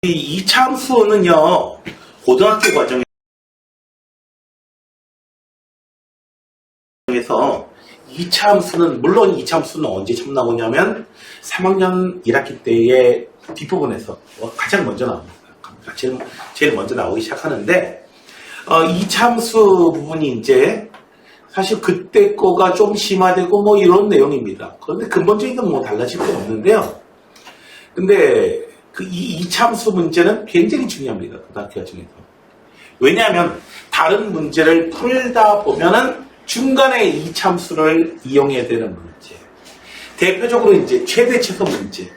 이 2차 함수는요, 고등학교 과정에서 2차 함수는, 물론 2차 함수는 언제 처음 나오냐면 3학년 1학기 때의 뒷부분에서 가장 먼저 나옵니다. 제일 먼저 나오기 시작하는데, 2차 함수 부분이 이제 사실 그때 거가 좀 심화되고 뭐 이런 내용입니다. 그런데 근본적인 건 뭐 달라질 건 없는데요. 근데 이 2차 함수 문제는 굉장히 중요합니다. 고등학교 과정에서. 왜냐하면 다른 문제를 풀다 보면은 중간에 2차 함수를 이용해야 되는 문제. 대표적으로 이제 최대 최소 문제.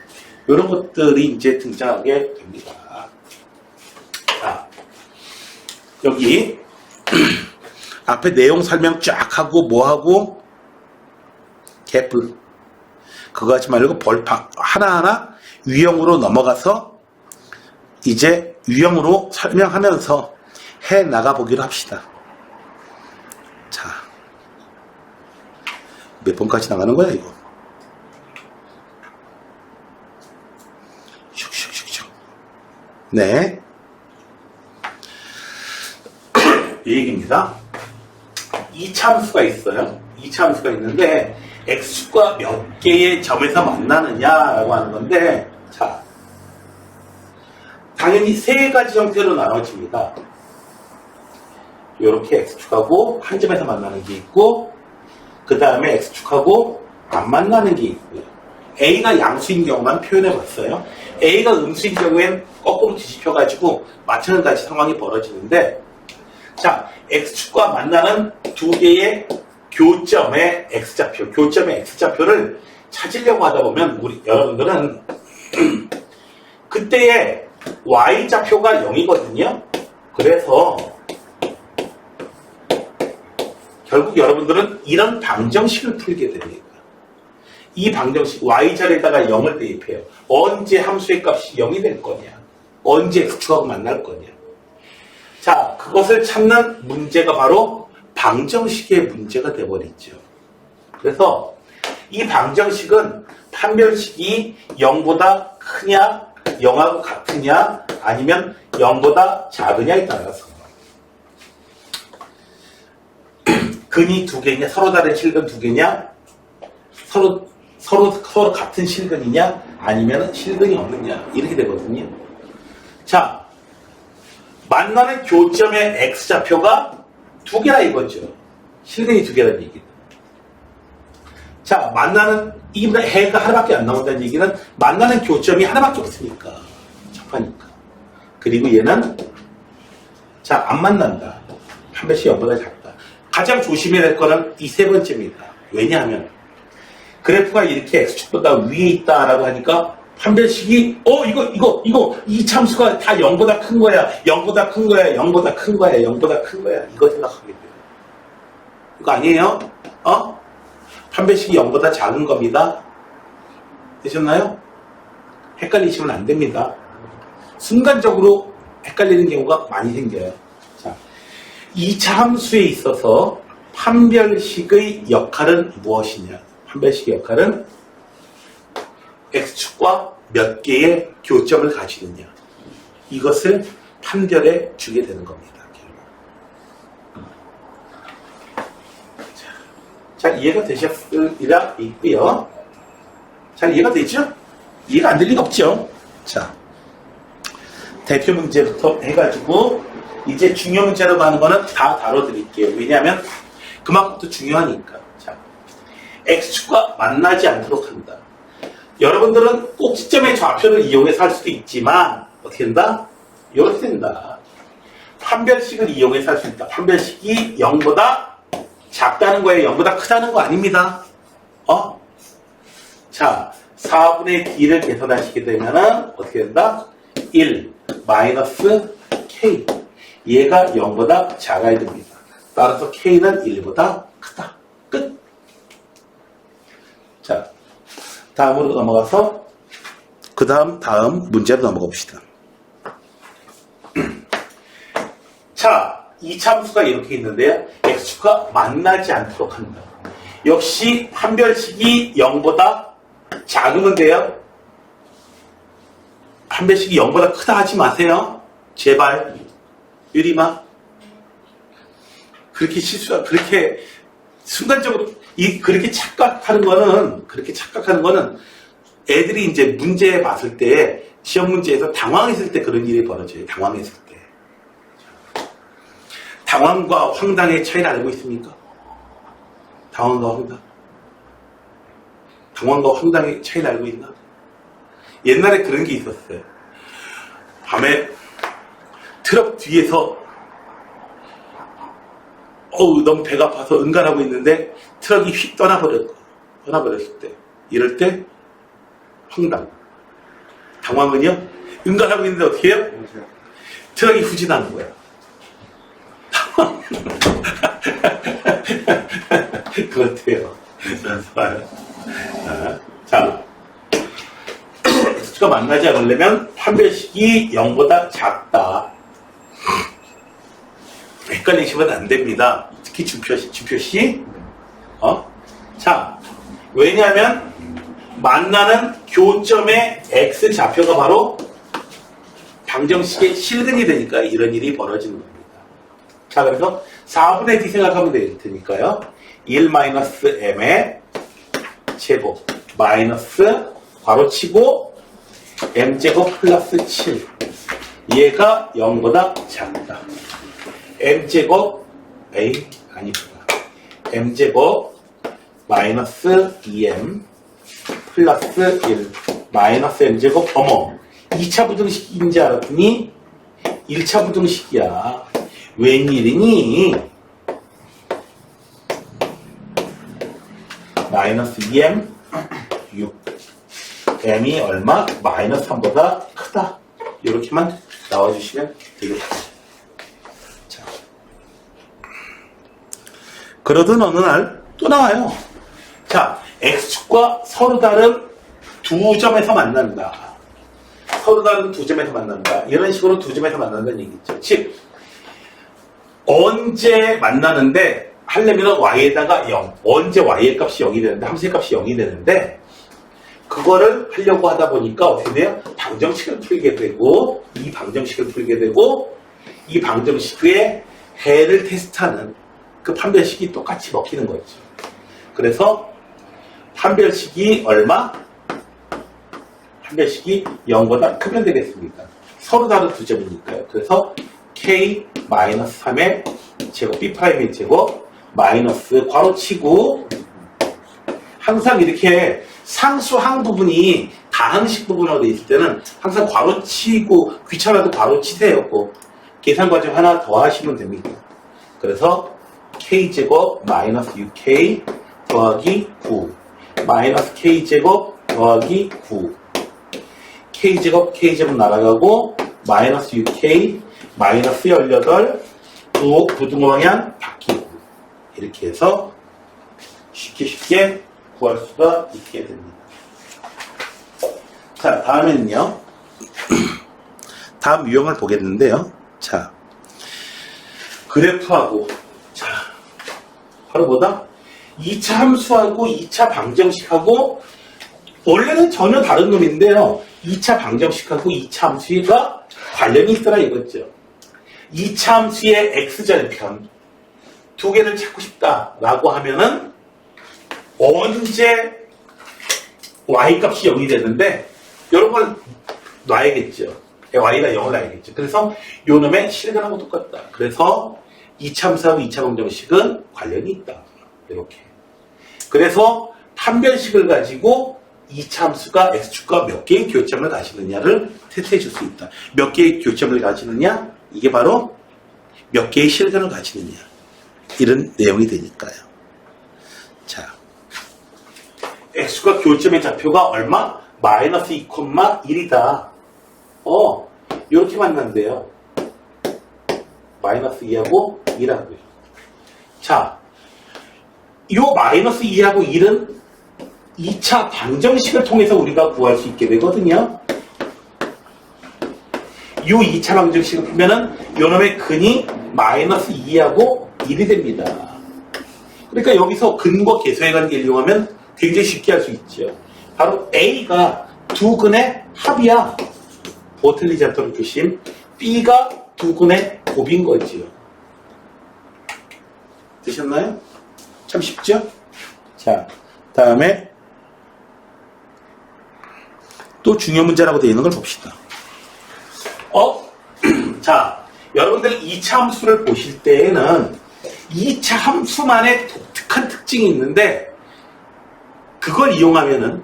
이런 것들이 이제 등장하게 됩니다. 자, 여기 앞에 내용 설명 쫙 하고 뭐 하고 개뿔. 그거 하지 말고 벌팍 하나하나 유형으로 넘어가서 이제 유형으로 설명하면서 해 나가 보기로 합시다. 자, 몇 번까지 나가는 거야 이거? 슉슉슉슉. 네, 이 얘기입니다. 2차 함수가 있어요. 2차 함수가 있는데 x축과 몇 개의 점에서 만나느냐라고 하는 건데, 자, 당연히 세 가지 형태로 나눠집니다. 이렇게 x축하고 한 점에서 만나는 게 있고, 그 다음에 x축하고 안 만나는 게 있고요. a가 양수인 경우만 표현해 봤어요. a가 음수인 경우엔 거꾸로 뒤집혀가지고 마찬가지 상황이 벌어지는데, 자, x축과 만나는 두 개의 교점의 x좌표, 교점의 x좌표를 찾으려고 하다 보면 우리 여러분들은 그때의 y좌표가 0이거든요. 그래서 결국 여러분들은 이런 방정식을 풀게 됩니다. 이 방정식 y자리에다가 0을 대입해요. 언제 함수의 값이 0이 될 거냐, 언제 x축하고 만날 거냐. 자, 그것을 찾는 문제가 바로 방정식의 문제가 되어버리죠. 그래서 이 방정식은 판별식이 0보다 크냐, 0하고 같으냐, 아니면 0보다 작으냐에 따라서 근이 두 개냐, 서로 다른 실근 두 개냐, 서로 같은 실근이냐, 아니면 실근이 없느냐, 이렇게 되거든요. 자, 만나는 교점의 x좌표가 두 개라 이거죠. 실근이 두 개라는 얘기는. 자, 만나는, 이 해가 하나밖에 안 나온다는 얘기는 만나는 교점이 하나밖에 없으니까. 접하니까. 그리고 얘는, 자, 안 만난다. 판별식 0보다 작다. 가장 조심해야 될 거는 이 세 번째입니다. 왜냐하면, 그래프가 이렇게 x축보다 위에 있다라고 하니까, 판별식이 이 참수가 다 0보다 큰 거야, 0보다 큰 거야, 0보다 큰 거야, 0보다 큰 거야, 이거 생각하게 돼요. 이거 아니에요? 판별식이 0보다 작은 겁니다. 되셨나요? 헷갈리시면 안 됩니다. 순간적으로 헷갈리는 경우가 많이 생겨요. 자, 2차 함수에 있어서 판별식의 역할은 무엇이냐? 판별식의 역할은 x축과 몇 개의 교점을 가지느냐, 이것을 판별해 주게 되는 겁니다. 잘 이해가 되셨으리라 있고요. 잘 이해가 되죠? 이해가 안 될 리가 없죠. 자, 대표 문제부터 해가지고 이제 중요 문제로 가는 거는 다 다뤄드릴게요. 왜냐하면 그만큼 또 중요하니까. 자, x축과 만나지 않도록 한다. 여러분들은 꼭지점의 좌표를 이용해서 할 수도 있지만 어떻게 된다? 이렇게 된다. 판별식을 이용해서 할 수 있다. 판별식이 0보다 작다는 거예요. 0보다 크다는 거 아닙니다. 자, 4분의 d를 계산하시게 되면은 어떻게 된다? 1 마이너스 k. 얘가 0보다 작아야 됩니다. 따라서 k는 1보다 크다. 끝. 자, 다음으로 넘어가서 다음 문제로 넘어가 봅시다. 자, 2차 함수가 이렇게 있는데요. x축과 만나지 않도록 한다. 역시 판별식이 0보다 작으면 돼요. 판별식이 0보다 크다 하지 마세요. 제발. 유리마. 그렇게 그렇게 순간적으로, 그렇게 착각하는 거는 애들이 이제 문제 봤을 때, 시험 문제에서 당황했을 때 그런 일이 벌어져요. 당황했을 때. 당황과 황당의 차이를 알고 있습니까? 당황과 황당. 당황과 황당의 차이를 알고 있나? 옛날에 그런 게 있었어요. 밤에 트럭 뒤에서 너무 배가 아파서 응가하고 있는데 트럭이 휙 떠나버렸을 때, 이럴 때 황당. 당황은요? 응가하고 있는데 어떻게 해요? 트럭이 후진하는 거야. 그렇대요. 자, X가 만나지 않으려면 판별식이 0보다 작다. 헷갈리시면 안 됩니다. 특히 주표시. 자, 왜냐하면 만나는 교점의 X 좌표가 바로 방정식의 실근이 되니까 이런 일이 벌어지는 겁니다. 자, 그래서 4분의 D 생각하면 될 테니까요. 1-m의 제곱 마이너스 괄호치고 m제곱 플러스 7. 얘가 0보다 작다. m제곱 m제곱 마이너스 2m 플러스 1 마이너스 m제곱 2차 부등식인지 알았더니 1차 부등식이야. 웬일이니? 마이너스 2m 6 m이 얼마? 마이너스 3보다 크다. 이렇게만 나와주시면 되겠다. 자, 그러던 어느 날 또 나와요. 자, X축과 서로 다른 두 점에서 만난다. 서로 다른 두 점에서 만난다. 이런 식으로 두 점에서 만난다는 얘기죠. 즉, 언제 만나는데 하려면 y에다가 0. 언제 y의 값이 0이 되는데, 함수의 값이 0이 되는데, 그거를 하려고 하다 보니까 어떻게 돼요? 방정식을 풀게 되고, 이 방정식을 풀게 되고, 이 방정식의 해를 테스트하는 그 판별식이 똑같이 먹히는 거죠. 그래서 판별식이 얼마? 판별식이 0보다 크면 되겠습니다. 서로 다른 두 점이니까요. 그래서 k-3의 제곱 b'의 제곱 마이너스 괄호치고, 항상 이렇게 상수항 부분이 다항식 부분으로 되어 있을 때는 항상 괄호치고, 귀찮아도 괄호치세요. 계산 과정 하나 더 하시면 됩니다. 그래서 k제곱 마이너스 6k 더하기 9 마이너스 k제곱 더하기 9 k제곱 날아가고 마이너스 6k 마이너스 18 부등호 방향 바뀌고, 이렇게 해서 쉽게 구할 수가 있게 됩니다. 자, 다음에는요. 다음 유형을 보겠는데요. 자, 그래프하고, 자, 바로 뭐다? 2차 함수하고 2차 방정식하고 원래는 전혀 다른 놈인데요. 2차 방정식하고 2차 함수가 관련이 있더라 이거죠. 2차 함수의 x절편 두 개를 찾고 싶다라고 하면은 언제 y값이 0이 되는데 여러분 놔야겠죠. y가 0을 놔야겠죠. 그래서 요 놈의 실근하고 똑같다. 그래서 2차 함수하고 2차 방정식은 관련이 있다. 이렇게. 그래서 판별식을 가지고 2차 함수가 x축과 몇 개의 교점을 가지느냐를 테스트해 줄 수 있다. 몇 개의 교점을 가지느냐? 이게 바로 몇 개의 실근을 가지느냐. 이런 내용이 되니까요. 자, x축과 교점의 좌표가 얼마? 마이너스 2,1이다. 이렇게 만난대요. 마이너스 2하고 1하고요. 자, 이 마이너스 2하고 1은 2차 방정식을 통해서 우리가 구할 수 있게 되거든요. 이 2차 방정식을 풀면은 요놈의 근이 마이너스 2하고 1이 됩니다. 그러니까 여기서 근과 계수의 관계를 이용하면 굉장히 쉽게 할 수 있죠. 바로 A가 두 근의 합이야. 뭐 틀리지 않도록 조심. B가 두근의 곱인 거지요. 되셨나요? 참 쉽죠? 자, 다음에 또 중요 문제라고 되어 있는 걸 봅시다. 자, 여러분들 2차 함수를 보실 때에는 2차 함수만의 독특한 특징이 있는데 그걸 이용하면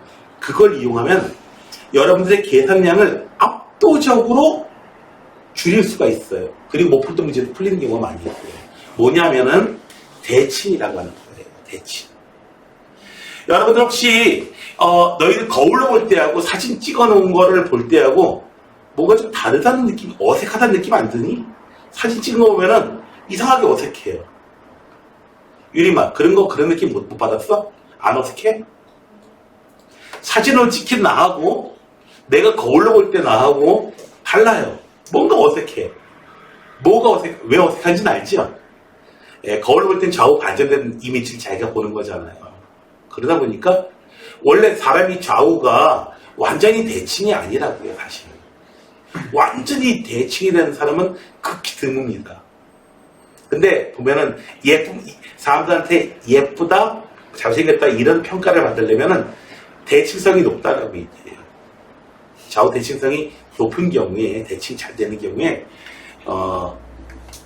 여러분들의 계산량을 압도적으로 줄일 수가 있어요. 그리고 못 풀던 문제도 풀리는 경우가 많이 있고요. 뭐냐면은 대칭이라고 하는 거예요. 대칭. 여러분들 혹시 너희들 거울로 볼 때하고 사진 찍어 놓은 거를 볼 때하고 뭐가 좀 다르다는 느낌, 어색하다는 느낌 안 드니? 사진 찍은 거 보면은 이상하게 어색해요. 유리마, 그런 느낌 못 받았어? 안 어색해? 사진으로 찍힌 나하고 내가 거울로 볼 때 나하고 달라요. 뭔가 어색해. 왜 어색한지는 알죠? 예, 거울로 볼 땐 좌우 반전된 이미지를 자기가 보는 거잖아요. 그러다 보니까 원래 사람이 좌우가 완전히 대칭이 아니라고요, 사실. 완전히 대칭이 되는 사람은 극히 드뭅니다. 근데 보면은 사람들한테 예쁘다, 잘생겼다 이런 평가를 받으려면은 대칭성이 높다라고 얘기해요. 좌우 대칭성이 높은 경우에, 대칭 잘 되는 경우에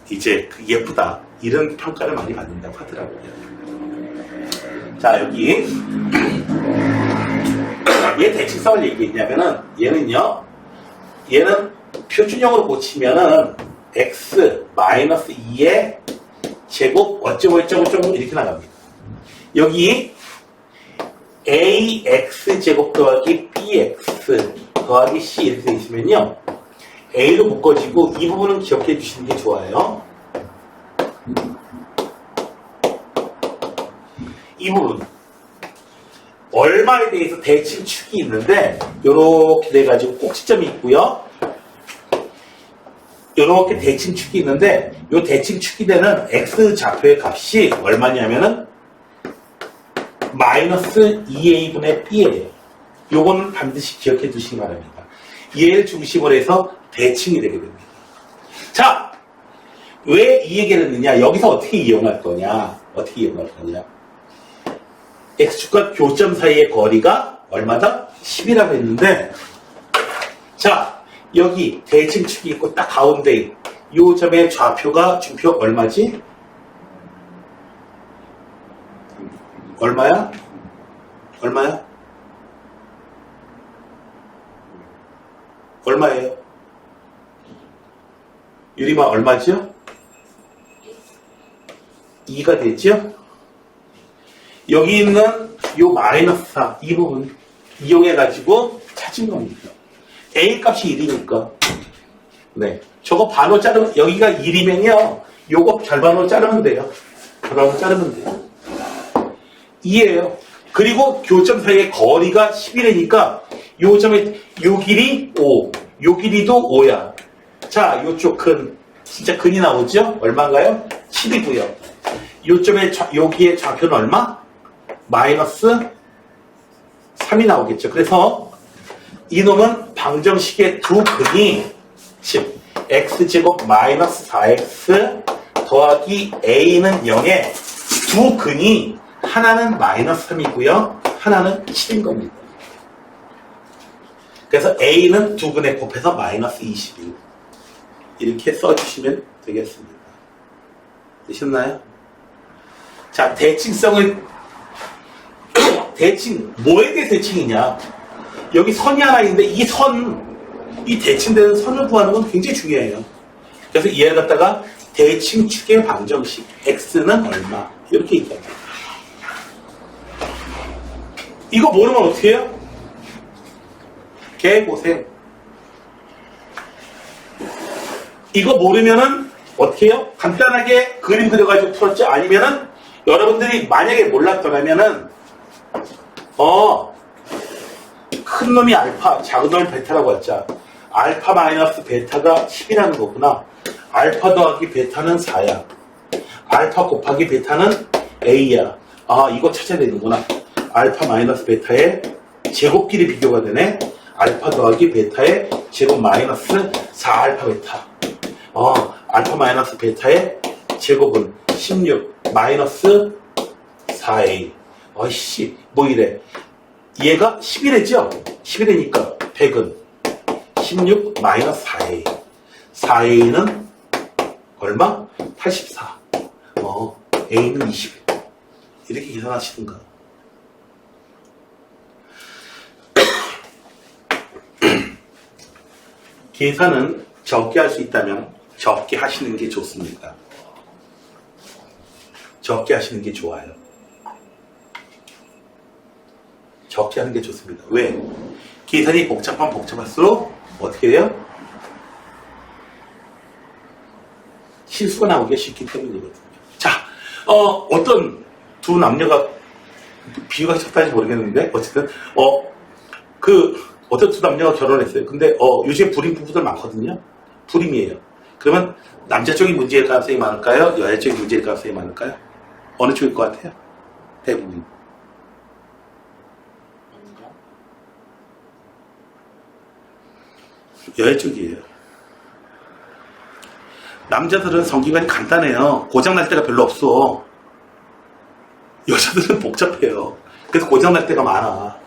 이제 예쁘다 이런 평가를 많이 받는다고 하더라고요. 자, 여기 왜 대칭성을 얘기했냐면은 얘는 표준형으로 고치면은 x 마이너스 2의 제곱 어쩌고 이렇게 나갑니다. 여기 ax 제곱 더하기 bx 더하기 c 이렇게 되어 있으면요, a로 묶어지고 이 부분은 기억해 주시는 게 좋아요. 이 부분 얼마에 대해서 대칭축이 있는데 이렇게 돼가지고 꼭지점이 있고요. 이렇게 대칭축이 있는데 이 대칭축이 되는 x 좌표의 값이 얼마냐면은 마이너스 2a분의 b예요. 요거는 반드시 기억해 두시기 바랍니다. 얘를 중심으로 해서 대칭이 되게 됩니다. 자, 왜 이 얘기를 했느냐? 여기서 어떻게 이용할 거냐? x축과 교점 사이의 거리가 얼마다? 10이라고 했는데, 자, 여기 대칭축이 있고 딱 가운데 이 점의 좌표가 준표 얼마지? 얼마야? 얼마예요? 유리마 얼마죠? 2가 되죠? 여기 있는 요 마이너스 4 이 부분 이용해가지고 찾은 겁니다. A 값이 1이니까. 네. 저거 반으로 자르면, 여기가 1이면요, 요거 절반으로 자르면 돼요. 2예요. 그리고 교점 사이의 거리가 11이니까 요 점의 요 길이 5, 요 길이도 5야. 자, 요쪽 진짜 근이 나오죠? 얼마인가요? 10이고요. 요점의 여기의 좌표는 얼마? 마이너스 3이 나오겠죠. 그래서 이놈은 방정식의 두 근이, 즉 x제곱 마이너스 4x 더하기 a는 0의 두 근이 하나는 마이너스 3이고요. 하나는 7인 겁니다. 그래서 a는 두 근에 곱해서 마이너스 21. 이렇게 써주시면 되겠습니다. 되셨나요? 자, 뭐에 대해 대칭이냐? 여기 선이 하나 있는데 이 대칭되는 선을 구하는 건 굉장히 중요해요. 그래서 얘를 갖다가 대칭축의 방정식 x는 얼마 이렇게 얘기합니다. 이거 모르면 어떻게 해요? 개고생. 이거 모르면은 어떻게 해요? 간단하게 그림 그려가지고 풀었죠? 아니면은 여러분들이 만약에 몰랐더라면은 큰 놈이 알파, 작은 놈이 베타라고 했죠. 알파 마이너스 베타가 10이라는 거구나. 알파 더하기 베타는 4야. 알파 곱하기 베타는 A야. 아, 이거 찾아야 되는구나. 알파 마이너스 베타의 제곱끼리 비교가 되네. 알파 더하기 베타의 제곱 마이너스 4알파 베타. 알파 마이너스 베타의 제곱은 16 마이너스 4a. 어이씨, 뭐 이래. 얘가 11회죠? 11회니까 100은 16 마이너스 4a. 4a는 얼마? 84. a는 20. 이렇게 계산하시든가. 계산은 적게 할 수 있다면 적게 하시는 게 좋습니다. 적게 하시는 게 좋아요. 적게 하는 게 좋습니다. 왜? 계산이 복잡할수록 어떻게 돼요? 실수가 나오기가 쉽기 때문이거든요. 자, 어떤 두 남녀가 비유가 적당한지 모르겠는데 어쨌든 어떤 두 남녀가 결혼했어요. 근데 요즘에 불임 부부들 많거든요. 불임이에요. 그러면 남자 쪽이 문제일 가능성이 많을까요? 여자 쪽이 문제일 가능성이 많을까요? 어느 쪽일 것 같아요? 대부분. 여자 쪽이에요. 남자들은 성기관이 간단해요. 고장날 때가 별로 없어. 여자들은 복잡해요. 그래서 고장날 때가 많아.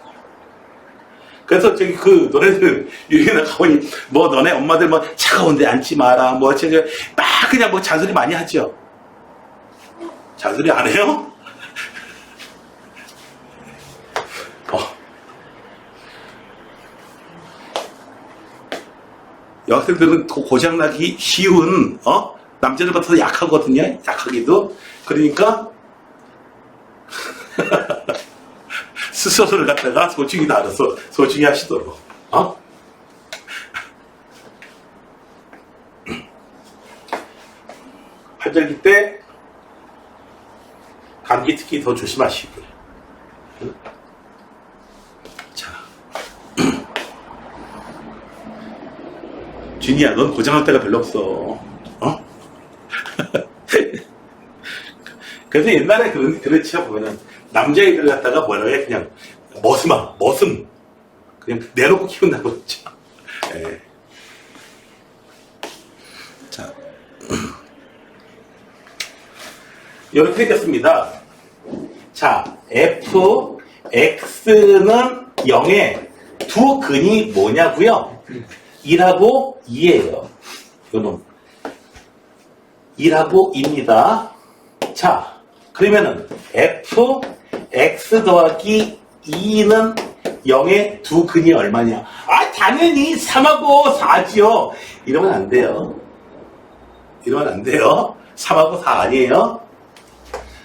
그래서 저기 그 너네들 유행이나 가보니 뭐 너네 엄마들 뭐 차가운데 앉지 마라 뭐 저기 막 그냥 뭐 잔소리 많이 하죠. 잔소리 안 해요? 여학생들은 고장나기 쉬운 남자들보다 더 약하거든요. 약하기도. 그러니까 스스로를 갖다가 소중히 나눠서 소중히 하시도록. 환절기 때 감기 특히 더 조심하시고요. 자, 준이야, 넌 고장날 때가 별로 없어. 그래서 옛날에 그런 치아 보면은 남자애들 갖다가 뭐라 해? 그냥 머슴 그냥 내놓고 키운다고 그랬죠. 네. 자, 이렇게 생겼습니다. 자, fx는 0의 두 근이 뭐냐고요? 1하고 2예요. 요놈 1하고 2입니다. 자, 그러면은 fx 더하기 2는 0의 두 근이 얼마냐? 당연히 3하고 4지요. 이러면 안 돼요. 3하고 4 아니에요.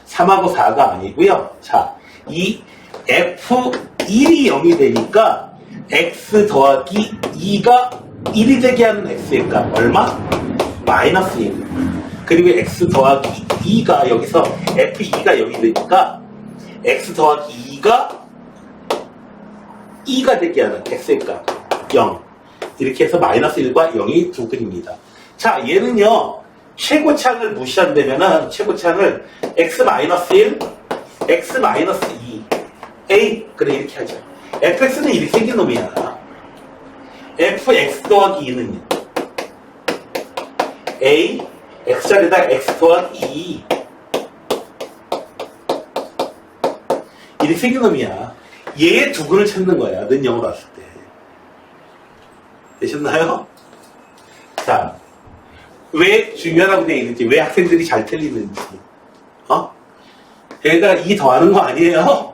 3하고 4가 아니고요. 자, 이 f1이 0이 되니까 x 더하기 2가 1이 되게 하는 x의 값 얼마? 마이너스 1. 그리고 x 더하기 2가 여기서 f2가 0이 되니까 x 더하기 2가 2가 되게 하는 x의 값 0. 이렇게 해서 마이너스 1과 0이 두 근입니다. 자, 얘는요 최고차를 무시한다면은 최고차를 x-1, x-2 a 그래 이렇게 하죠. fx는 이렇게 생긴 놈이야. fx 더하기 2는요 a x자리에다 x 더하기 2 이렇게 생긴 놈이야. 얘의 두 근을 찾는 거야. 는 0으로 왔을 때. 되셨나요? 자, 왜 중요하다고 되어 있는지, 왜 학생들이 잘 틀리는지. 얘가 2 더하는 거 아니에요?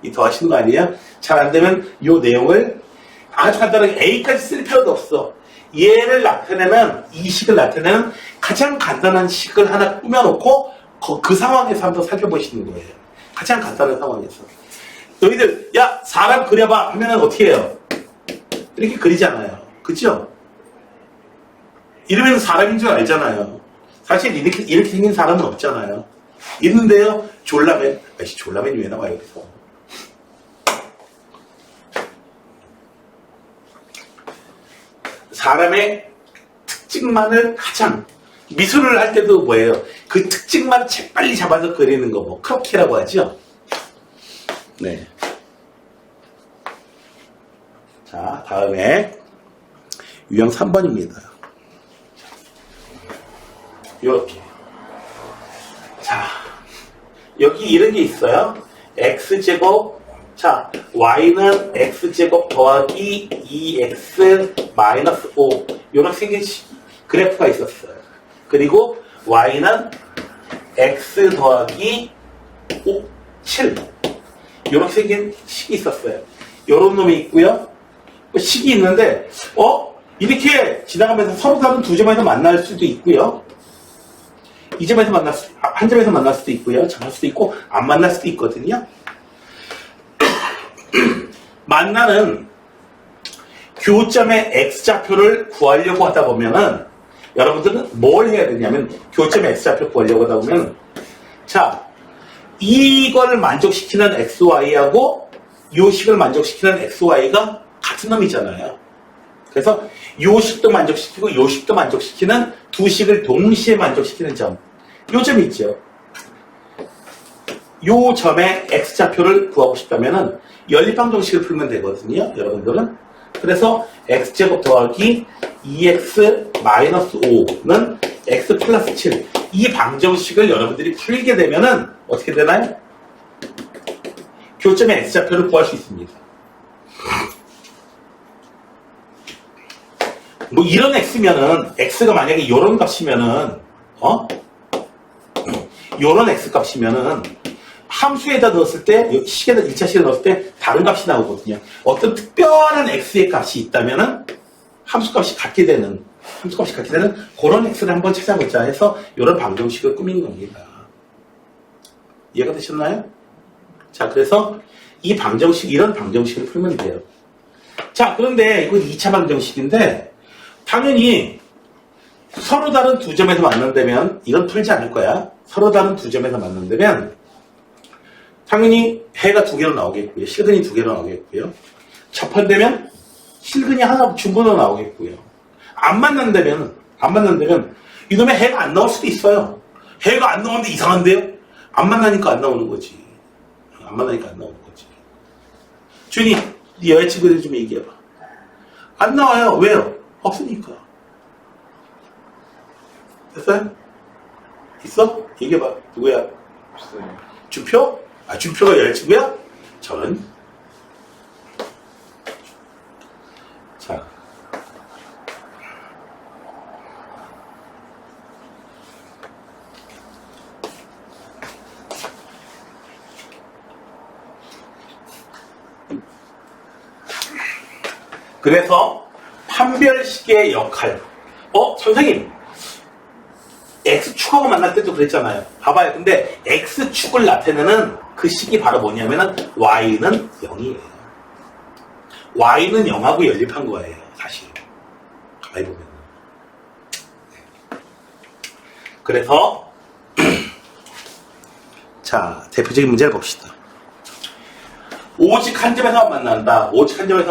2 더하시는 거 아니에요? 잘 안 되면 이 내용을 아주 간단하게 A까지 쓸 필요도 없어. 얘를 나타내는, 이 식을 나타내는 가장 간단한 식을 하나 꾸며놓고 그 상황에서 한번 살펴보시는 거예요. 가장 간단한 상황에서. 너희들, 야, 사람 그려봐 하면 어떻게 해요? 이렇게 그리잖아요. 그죠? 이러면 사람인 줄 알잖아요. 사실 이렇게 생긴 사람은 없잖아요. 있는데요, 졸라맨. 졸라맨이 왜 나와요, 여기서? 사람의 특징만을 가장, 미술을 할 때도 뭐예요? 그 특징만 재빨리 잡아서 그리는 거, 뭐, 크로키라고 하죠? 네. 자, 다음에 유형 3번입니다. 이렇게. 자, 여기 이런 게 있어요. x제곱. 자, y는 x제곱 더하기 2x 마이너스 5. 이렇게 생긴 그래프가 있었어요. 그리고 y는 x 더하기 7. 이렇게 생긴 식이 있었어요. 이런 놈이 있고요. 식이 있는데, 이렇게 지나가면서 서로 다른 두 점에서 만날 수도 있고요. 이 점에서 한 점에서 만날 수도 있고요. 장할 수도 있고, 안 만날 수도 있거든요. 만나는 교점의 x좌표를 구하려고 하다 보면은, 여러분들은 뭘 해야 되냐면, 교점의 x좌표 구하려고 하다 보면, 자, 이걸 만족시키는 xy하고, 요 식을 만족시키는 xy가 같은 놈이잖아요. 그래서 요 식도 만족시키고 요 식도 만족시키는 두 식을 동시에 만족시키는 점. 요 점이 있죠. 요 점의 x좌표를 구하고 싶다면은 연립방정식을 풀면 되거든요. 여러분들은. 그래서 x제곱 더하기 2x 마이너스 5는 x 플러스 7. 이 방정식을 여러분들이 풀게 되면은 어떻게 되나요? 교점의 x좌표를 구할 수 있습니다. 뭐 이런 x면은 x가 만약에 요런 값이면은 요런 x 값이면은 함수에다 넣었을 때 식에다 1차식에 넣었을 때 다른 값이 나오거든요. 어떤 특별한 x의 값이 있다면은 함수값이 같게 되는 그런 x를 한번 찾아보자 해서 요런 방정식을 꾸민 겁니다. 이해가 되셨나요? 자, 그래서 이 방정식, 이런 방정식을 풀면 돼요. 자, 그런데 이건 2차 방정식인데 당연히 서로 다른 두 점에서 만난다면 이건 풀지 않을 거야. 서로 다른 두 점에서 만난다면 당연히 해가 두 개로 나오겠고요. 실근이 두 개로 나오겠고요. 접한다면 실근이 하나 중근으로 나오겠고요. 안 만난다면 이놈의 해가 안 나올 수도 있어요. 해가 안 나오는데 이상한데요? 안 만나니까 안 나오는 거지. 주인이 네 여자친구들 좀 얘기해봐. 안 나와요. 왜요? 없으니까. 됐어요? 있어? 얘기해봐. 누구야? 없어요. 준표? 아, 준표가 여자친구야? 저는. 자. 그래서 판별식의 역할. 선생님. X축하고 만날 때도 그랬잖아요. 봐봐요. 근데 X축을 나타내는 그 식이 바로 뭐냐면은 Y는 0이에요. Y는 0하고 연립한 거예요. 사실. 가만히 보면. 그래서 자, 대표적인 문제를 봅시다. 오직 한 점에서만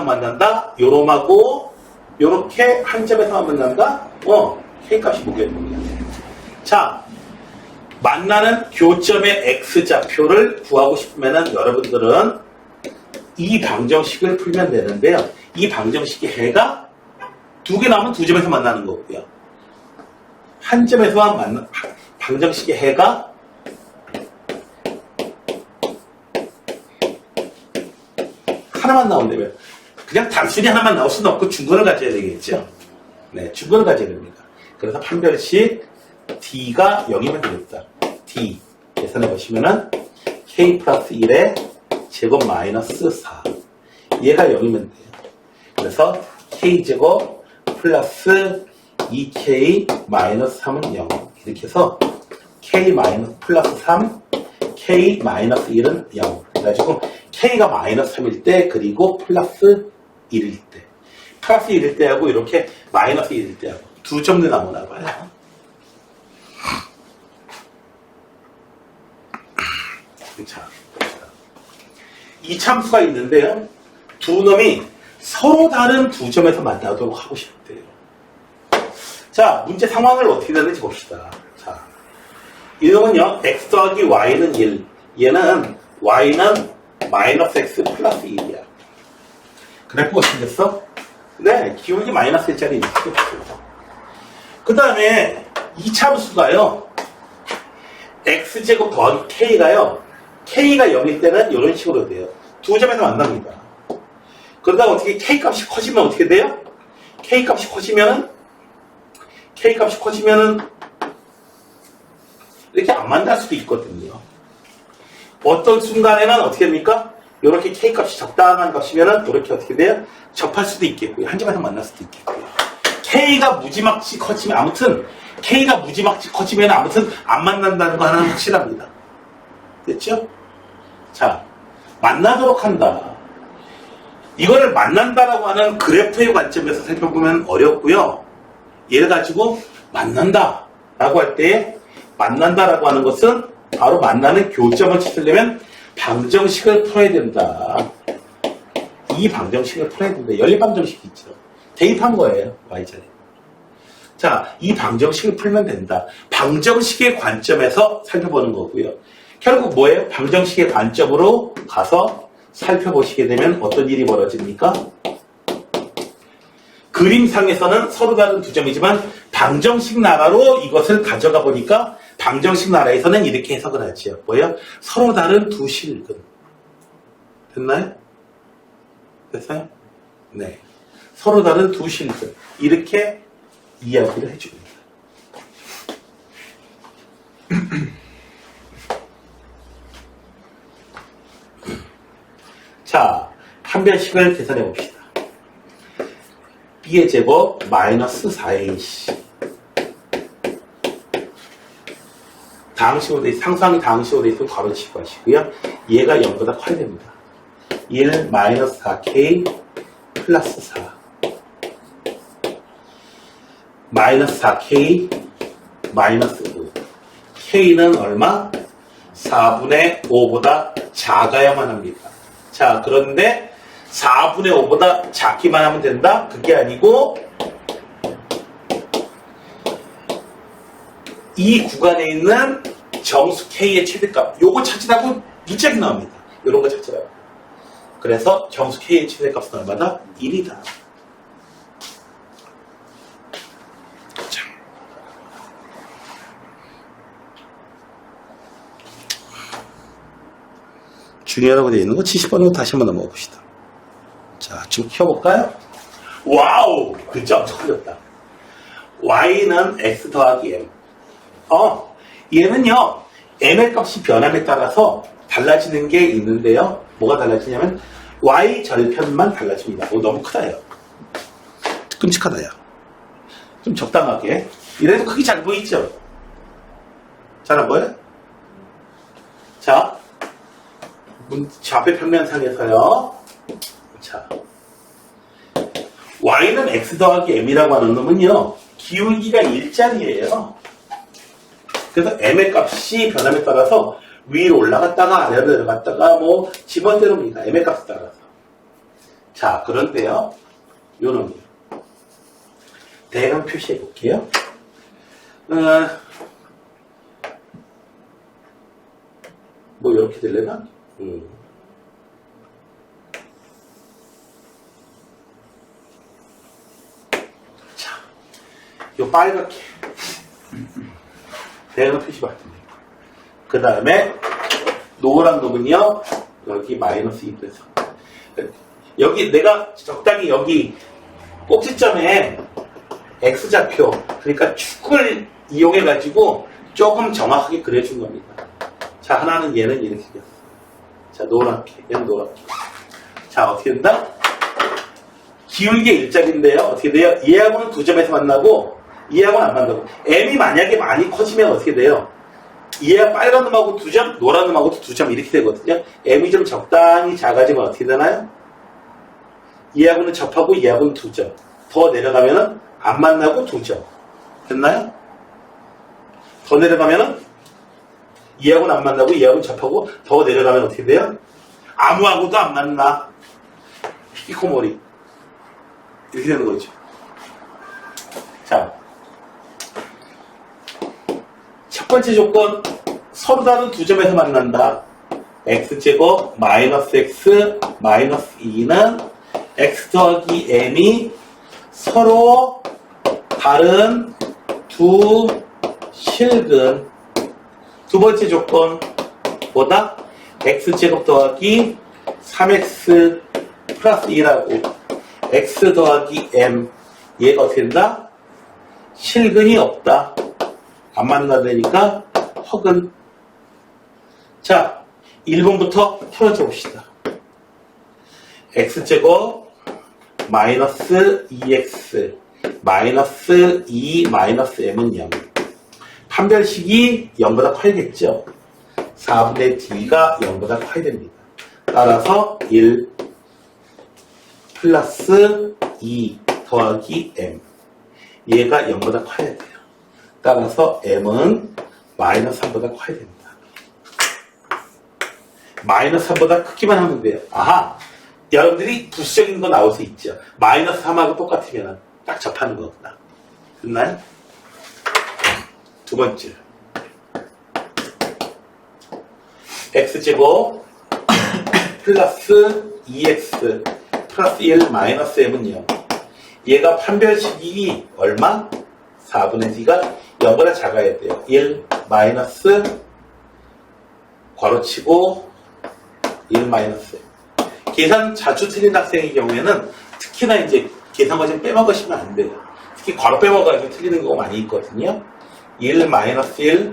만난다. 요놈하고 요렇게 한 점에서만 만난다. K값이 뭐겠냐. 자, 만나는 교점의 x좌표를 구하고 싶으면은 여러분들은 이 방정식을 풀면 되는데요. 이 방정식의 해가 두 개 나오면 두 점에서 만나는 거고요. 한 점에서만 방정식의 해가 하나만 나온다면 그냥 단순히 하나만 나올 수는 없고 중근을 가져야 되겠죠. 네, 중근을 가져야 됩니다. 그래서 판별식 D가 0이면 되겠다. D 계산해 보시면은 K 플러스 1의 제곱 마이너스 4. 얘가 0이면 돼요. 그래서 K제곱 플러스 2K 마이너스 3은 0. 이렇게 해서 K 마이너스 플러스 3, K 마이너스 1은 0. 그래가지고 K가 마이너스 3일 때, 그리고 플러스 1일 때. 플러스 1일 때하고 이렇게 마이너스 1일 때하고 두 점도 나오나 봐요. 자, 이 참수가 있는데요. 두 놈이 서로 다른 두 점에서 만나도록 하고 싶대요. 자, 문제 상황을 어떻게 되는지 봅시다. 자, 이 놈은요, x 더하기 y는 1. 얘는 y는 마이너스 x 플러스 1이야. 그래프가 생겼어? 네, 기울기 마이너스 1짜리 이렇게 생겼어요. 그 다음에 이 참수가요, x제곱 더하기 k가요, k가 0일 때는 이런 식으로 돼요. 두 점에서 만납니다. 그러다가 어떻게 k값이 커지면 어떻게 돼요? k값이 커지면은 이렇게 안 만날 수도 있거든요. 어떤 순간에는 어떻게 됩니까? 이렇게 k값이 적당한 값이면은 이렇게 어떻게 돼요? 접할 수도 있겠고요. 한 점에서 만날 수도 있겠고요. k가 무지막지 커지면 아무튼 안 만난다는 거 하나는 확실합니다. 됐죠? 자, 만나도록 한다. 이거를 만난다라고 하는 그래프의 관점에서 살펴보면 어렵고요. 얘를 가지고 만난다라고 할 때 만난다라고 하는 것은 바로 만나는 교점을 찾으려면 방정식을 풀어야 된다. 이 방정식을 풀어야 된다. 연립방정식이 있죠. 대입한 거예요. y자리. 자, 이 방정식을 풀면 된다. 방정식의 관점에서 살펴보는 거고요. 결국 뭐예요? 방정식의 관점으로 가서 살펴보시게 되면 어떤 일이 벌어집니까? 그림상에서는 서로 다른 두 점이지만 방정식 나라로 이것을 가져가 보니까 방정식 나라에서는 이렇게 해석을 하지요. 뭐예요? 서로 다른 두 실근. 됐나요? 됐어요? 네. 서로 다른 두 실근. 이렇게 이야기를 해줍니다. 자, 판별식을 계산해 봅시다. b의 제곱 마이너스 4ac. 다항식으로 상수항이 다항식으로 있으면 괄호치고 하시고요. 얘가 0보다 커야 됩니다. 얘는 마이너스 4k 플러스 4. 마이너스 4k 마이너스 5. k는 얼마? 4분의 5보다 작아야만 합니다. 자, 그런데 4분의 5보다 작기만 하면 된다? 그게 아니고 이 구간에 있는 정수 k의 최대값, 요거 찾으라고 문짝이 나옵니다. 요런 거 찾으라고. 그래서 정수 k의 최대값은 얼마다? 1이다. 중요하다고 되어 있는 거 70번으로 다시 한번 넘어가 봅시다. 자, 지금 켜볼까요? 와우! 그죠? 엄청 흘렸다. y는 x 더하기 m. 얘는요, m의 값이 변함에 따라서 달라지는 게 있는데요. 뭐가 달라지냐면, y 절편만 달라집니다. 너무 크다요. 끔찍하다요. 좀 적당하게. 이래도 크게 잘 보이죠? 잘 안 보여요? 자, 좌표 평면상에서요. 자, y는 x 더하기 m이라고 하는 놈은요, 기울기가 1짜리예요. 그래서 m의 값이 변함에 따라서 위로 올라갔다가 아래로 내려갔다가 뭐 지멋대로입니다. m의 값에 따라서. 자, 그런데요, 요 놈이요. 대강 표시해 볼게요. 뭐 이렇게 되려나? 자, 요 빨갛게 대응 표시 받습니다. 그 다음에 노란 놈은요, 여기 마이너스 2에서 여기 내가 적당히 여기 꼭지점에 x좌표, 그러니까 축을 이용해 가지고 조금 정확하게 그려준 겁니다. 자, 하나는 얘는 이렇게 생겼어. 자, 노랗게. 얘는 노랗게. 자, 어떻게 된다? 기울기 일자리인데요. 어떻게 돼요? 얘하고는 두 점에서 만나고, 얘하고는 안 만나고. m이 만약에 많이 커지면 어떻게 돼요? 얘가 빨간 놈하고 두 점, 노란 놈하고도 두 점 이렇게 되거든요. m이 좀 적당히 작아지면 어떻게 되나요? 얘하고는 접하고 얘하고는 두 점. 더 내려가면은 안 만나고 두 점. 됐나요? 더 내려가면은 얘하고는 안 만나고 얘하고는 접하고 더 내려가면 어떻게 돼요? 아무하고도 안 만나. 히키코모리. 이렇게 되는 거죠. 자, 첫 번째 조건, 서로 다른 두 점에서 만난다. x제곱 마이너스 x 마이너스 2는 x 더하기 m이 서로 다른 두 실근. 두 번째 조건 뭐다? x제곱 더하기 3x 플러스 2라고 x 더하기 m 얘가 어떻게 된다? 실근이 없다. 안 만나되니까 허근. 자, 1번부터 풀어줘 봅시다. x제곱 마이너스 2x 마이너스 2 마이너스 m은 0. 판별식이 0보다 커야겠죠. 4분의 d가 0보다 커야 됩니다. 따라서 1 플러스 2 더하기 m. 얘가 0보다 커야 돼요. 따라서 m은 마이너스 3보다 커야 됩니다. 마이너스 3보다 크기만 하면 돼요. 아하! 여러분들이 부수적인 거 나올 수 있죠. 마이너스 3하고 똑같으면 딱 접하는 거구나. 됐나요? 두 번째. x제곱 플러스 2x 플러스 1 마이너스 m은 0. 얘가 판별식이 얼마? 4분의 d가 0보다 작아야 돼요. 1 마이너스 괄호치고 1 마이너스 m. 계산 자주 틀린 학생의 경우에는 특히나 이제 계산 과정 빼먹으시면 안 돼요. 특히 괄호 빼먹어가지고 틀리는 거 많이 있거든요. 1 마이너스 1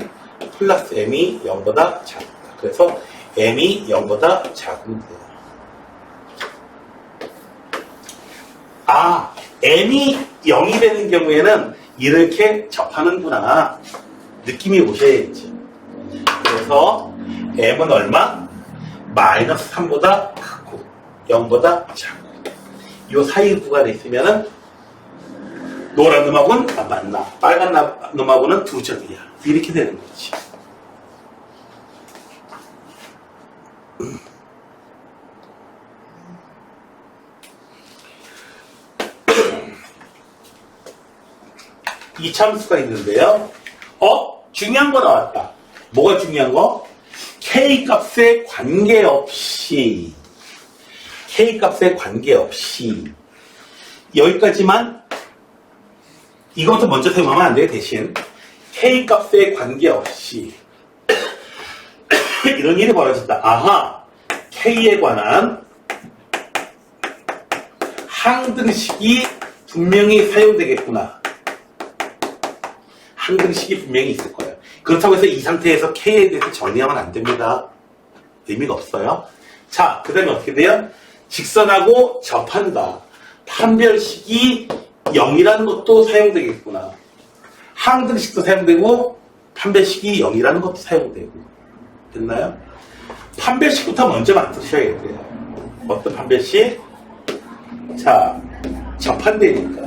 플러스 m이 0보다 작다. 그래서 m이 0보다 작으면 돼요. 아, m이 0이 되는 경우에는 이렇게 접하는구나. 느낌이 오셔야겠죠. 그래서 m은 얼마? 마이너스 3보다 크고 0보다 작고 이 사이 구간에 있으면은 노란 놈하고는 안 맞나, 빨간 놈하고는 두 점이야. 이렇게 되는 거지. 이 참수가 있는데요. 중요한 거 나왔다. 뭐가 중요한 거? K 값에 관계없이 여기까지만 이것부터 먼저 사용하면 안 돼요. 대신 K 값에 관계없이 이런 일이 벌어진다. 아하, K에 관한 항등식이 분명히 사용되겠구나. 항등식이 분명히 있을 거예요. 그렇다고 해서 이 상태에서 K에 대해서 정리하면 안 됩니다. 의미가 없어요. 자, 그 다음에 어떻게 돼요? 직선하고 접한다. 판별식이 0이라는 것도 사용되겠구나. 항등식도 사용되고 판별식이 0이라는 것도 사용되고. 됐나요? 판별식부터 먼저 만드셔야겠고요. 어떤 판별식? 자, 접한대니까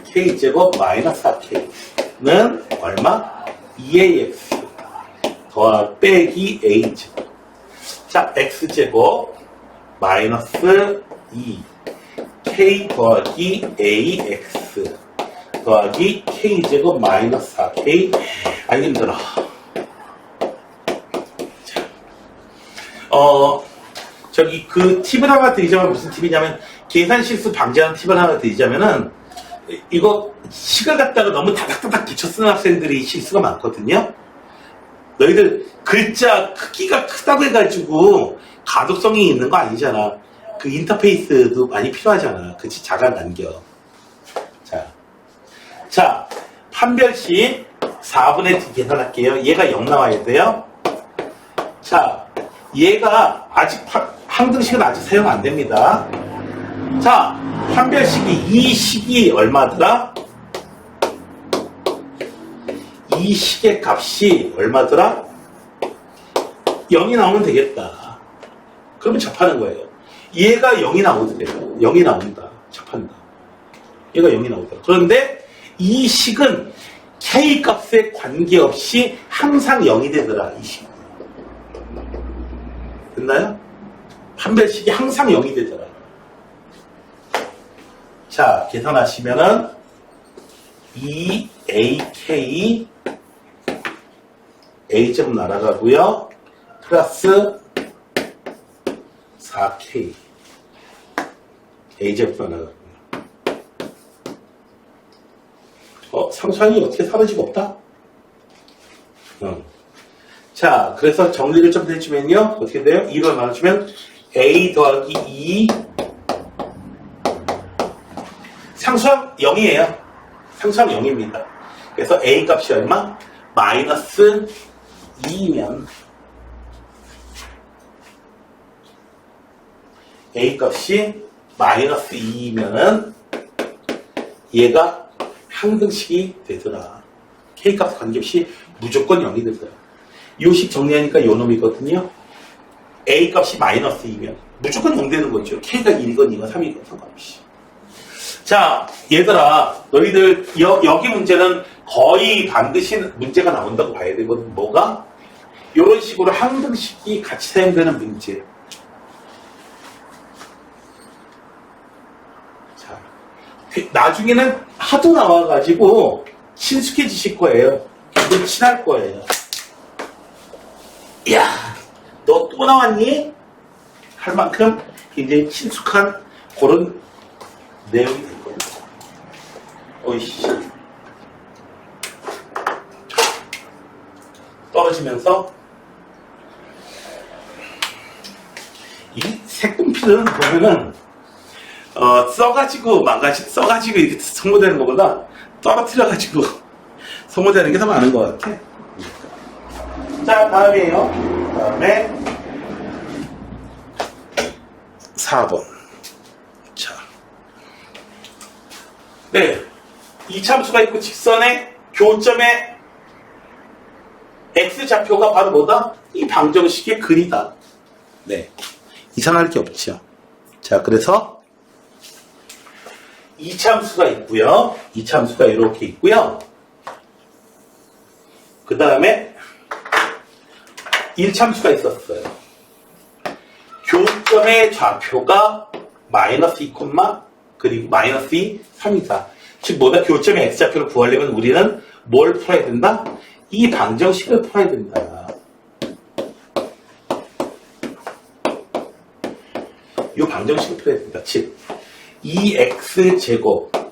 k제곱 마이너스 4k는 얼마? 2ax 더하 빼기 a제곱. 자, x제곱 마이너스 2k 더하기 ax 더하기 k제곱 마이너스 4k. 아니 힘들어. 자, 저기 그 팁을 하나 드리자면 무슨 팁이냐면, 계산 실수 방지하는 팁을 하나 드리자면은, 이거 식을 갖다가 너무 다닥다닥 붙여 쓰는 학생들이 실수가 많거든요. 너희들 글자 크기가 크다고 해가지고 가독성이 있는 거 아니잖아. 그 인터페이스도 많이 필요하잖아. 그치? 자간 간격. 자, 판별식 4분의 D 계산할게요. 얘가 0 나와야 돼요. 자, 얘가 아직 항등식은 아직 사용 안 됩니다. 자, 판별식이 이 식이 얼마더라? 이 식의 값이 얼마더라? 0이 나오면 되겠다. 그러면 접하는 거예요. 얘가 0이 나오더래요. 0이 나온다. 접한다. 얘가 0이 나오더라. 그런데 이 식은 K 값에 관계없이 항상 0이 되더라. 이 식. 됐나요? 판별식이 항상 0이 되더라. 자, 계산하시면은 2AK A점 날아가고요. 플러스 4K A제곱도 나가고요. 상수항이 어떻게 사라지고 없다? 자, 그래서 정리를 좀 해주면요. 어떻게 돼요? 2로 나눠주면 A 더하기 2 상수항 0이에요. 상수항 0입니다. 그래서 A 값이 얼마? 마이너스 2면 A 값이 마이너스 2면은 얘가 항등식이 되더라. K 값 관계없이 무조건 0이 되더라. 이 식 정리하니까 요 놈이거든요. A 값이 마이너스 2면 무조건 0 되는 거죠. K가 1이건 2건 3이건 상관없이. 자, 얘들아, 너희들 여기 문제는 거의 반드시 문제가 나온다고 봐야 되거든. 뭐가? 이런 식으로 항등식이 같이 사용되는 문제. 자, 나중에는 하도 나와가지고 친숙해지실 거예요. 기분 친할 거예요. 야, 너 또 나왔니? 할 만큼 굉장히 친숙한 그런 내용이 될 겁니다. 어이씨. 떨어지면서 이 색분필은 보면은 써가지고 써가지고 이렇게 성모되는 것보다 떨어뜨려가지고 성모되는 게 더 많은 것 같아. 자, 다음이에요. 다음에 4번. 자, 네, 이참수가 있고 직선의 교점의 X좌표가 바로 뭐다? 이 방정식의 근이다. 네, 이상할 게 없죠. 자, 그래서 이참수가 있고요. 이참수가 이렇게 있고요. 그 다음에 1참수가 있었어요. 교점의 좌표가 마이너스 2, 그리고 마이너스 2, 3이다. 즉 뭐다? 교점의 X좌표를 구하려면 우리는 뭘 풀어야 된다? 이 방정식을 풀어야 된다. 이 방정식을 풀어야 된다. 즉 2x제곱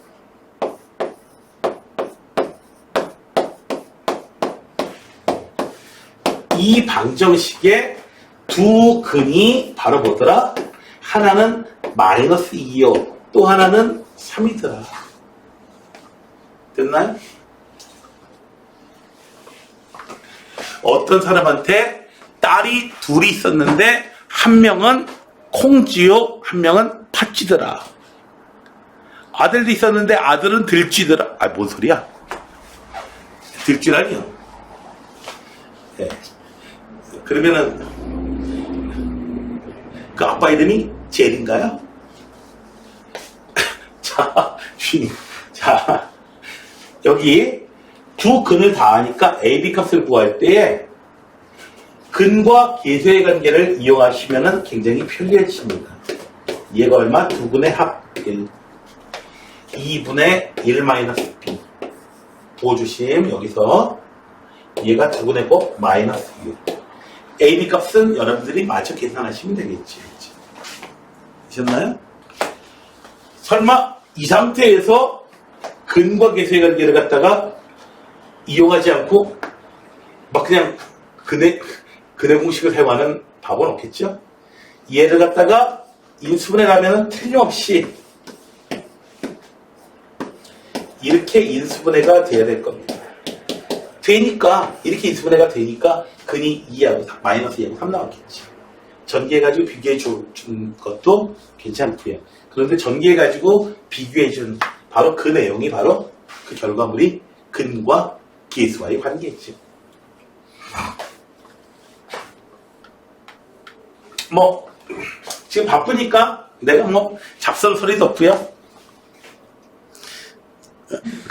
이 방정식의 두 근이 바로 뭐더라? 하나는 마이너스 2요. 또 하나는 3이더라. 됐나요? 어떤 사람한테 딸이 둘이 있었는데 한 명은 콩쥐요, 한 명은 팥쥐더라. 아들도 있었는데 아들은 들쥐더라. 아, 뭔 소리야? 들쥐라니요. 네. 그러면은 그 아빠 이름이 젤인가요? 자, 여기 두 근을 다 하니까 AB 값을 구할 때에 근과 계수의 관계를 이용하시면 굉장히 편리해집니다. 얘가 얼마? 두 근의 합 1. 2분의 1 마이너스 B. 보조심 여기서 얘가 두 근의 곱 마이너스 6. AB 값은 여러분들이 마저 계산하시면 되겠지. 되셨나요? 설마 이 상태에서 근과 계수의 관계를 갖다가 이용하지 않고 막 그냥 근의 공식을 사용하는 바보는 없겠죠? 얘를 갖다가 인수분해 가면은 틀림없이 이렇게 인수분해가 돼야 될 겁니다. 되니까 이렇게 인수분해가 되니까 근이 2하고 마이너스 2하고 3 나왔겠지. 전개해가지고 비교해준 것도 괜찮고요. 그런데 전개해가지고 비교해준 바로 그 내용이 바로 그 결과물이 근과 계수와의 관계죠. 뭐 지금 바쁘니까 내가 뭐 잡선 소리도 없고요.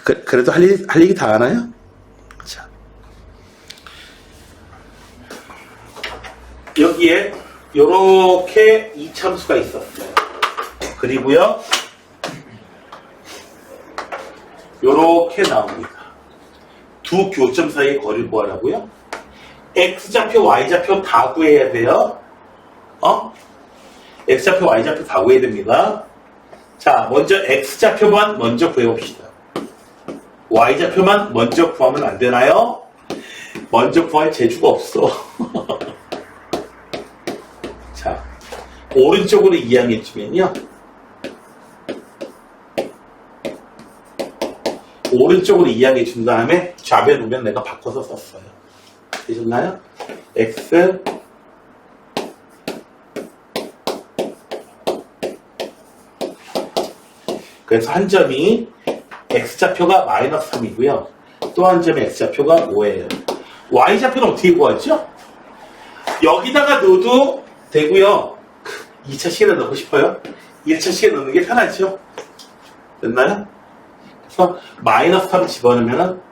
그래도 할 얘기 다 하나요? 자, 여기에 요렇게 이참수가 있었어요. 그리고요 요렇게 나옵니다. 두 교점 사이의 거리를 구하라고요? X좌표, Y좌표 다 구해야 돼요. X좌표, Y좌표 다 구해야 됩니다. 자, 먼저 x좌표만 먼저 구해봅시다. y좌표만 먼저 구하면 안 되나요? 먼저 구할 재주가 없어. 자, 오른쪽으로 이항해주면요. 오른쪽으로 이항해준 다음에 좌변 우변 내가 바꿔서 썼어요. 되셨나요? x 그래서 한 점이 x좌표가 마이너스 3이고요. 또 한 점의 x좌표가 5예요. y좌표는 어떻게 구하죠? 여기다가 넣어도 되고요. 2차 시계에 넣고 싶어요? 1차 시계에 넣는 게 편하죠? 됐나요? 그래서 마이너스 3 집어넣으면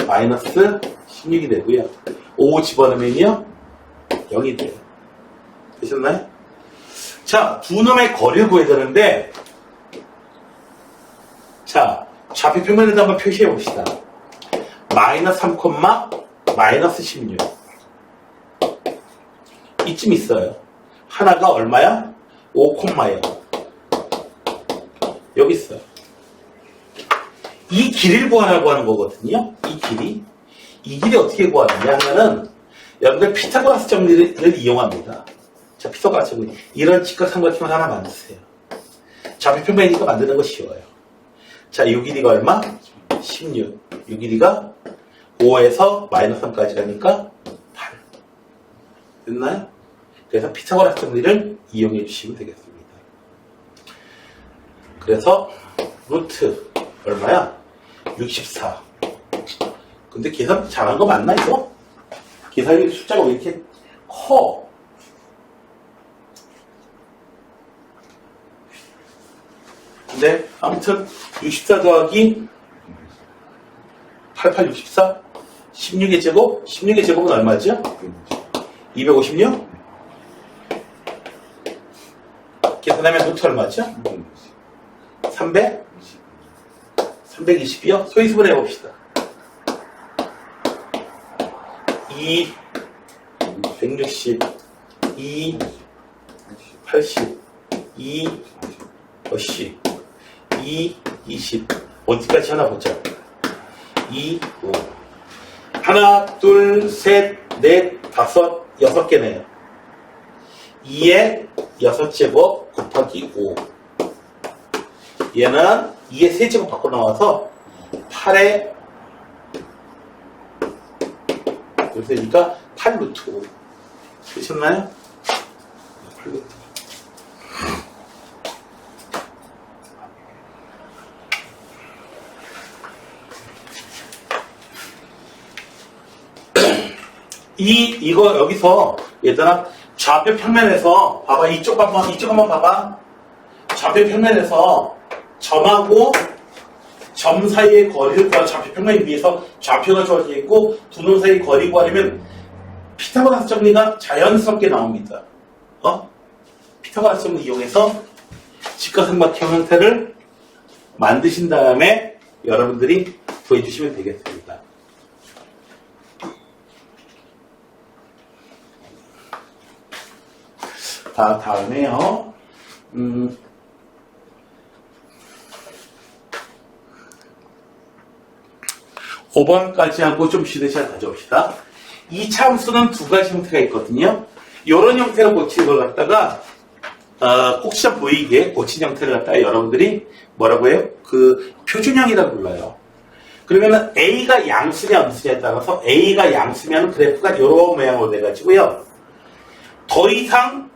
마이너스 16이 되고요. 5 집어넣으면요 0이 돼요. 되셨나요? 자, 두 놈의 거리를 구해야 되는데, 자, 좌표 평면에다 한번 표시해 봅시다. 마이너스 3, 마이너스 16. 이쯤 있어요. 하나가 얼마야? 5,요. 여기 있어요. 이 길이를 구하라고 하는 거거든요. 이 길이. 이 길이 어떻게 구하느냐 하면은, 여러분들 피타고라스 정리를 이용합니다. 자, 피타고라스 정리. 이런 직각삼각형을 하나 만드세요. 좌표 평면이니까 만드는 거 쉬워요. 자, 이 길이가 얼마? 16. 이 길이가 5에서 마이너스 3까지 가니까 8. 됐나요? 그래서 피타고라스 정리를 이용해 주시면 되겠습니다. 그래서 루트 얼마야? 64. 근데 계산 잘한 거 맞나 이거? 계산이 숫자가 왜 이렇게 커? 근데 아무튼 64 더하기 88, 64? 16의 제곱? 16의 제곱은 얼마죠? 256? 계산하면 루트 얼마죠? 300? 320이요? 소인수분 해봅시다. 2, 160, 2, 80, 2, 50, 2, 20. 어디까지 하나 보자. 2, 5. 하나, 둘, 셋, 넷, 다섯, 6개네요. 2의 6제곱 곱하기 5. 얘는 2의 세제곱 바꿔 나와서 8의 그러니까 8루트 5. 되셨나요? 8루트. 이거 여기서 얘들아 좌표 평면에서 봐봐. 이쪽 한번 봐봐. 좌표 평면에서 점하고 점 사이의 거리를 구하 좌표 평면 위에서 좌표가 주어져 있고 두 놈 사이 거리 구하려면 피타고라스 정리가 자연스럽게 나옵니다. 피타고라스 정리 이용해서 직각삼각형 형태를 만드신 다음에 여러분들이 구해주시면 되겠습니다. 다음에요. 5번까지 하고 좀 쉬는 시간 가져옵시다. 이 참수는 두 가지 형태가 있거든요. 이런 형태로 고치는 걸 갖다가 꼭 시험 보이게 고친 형태를 갖다가 여러분들이 뭐라고 해요? 그 표준형이라고 불러요. 그러면은 A가 양수냐 음수냐에 따라서 A가 양수면 그래프가 이런 모양으로 돼가지고요. 더 이상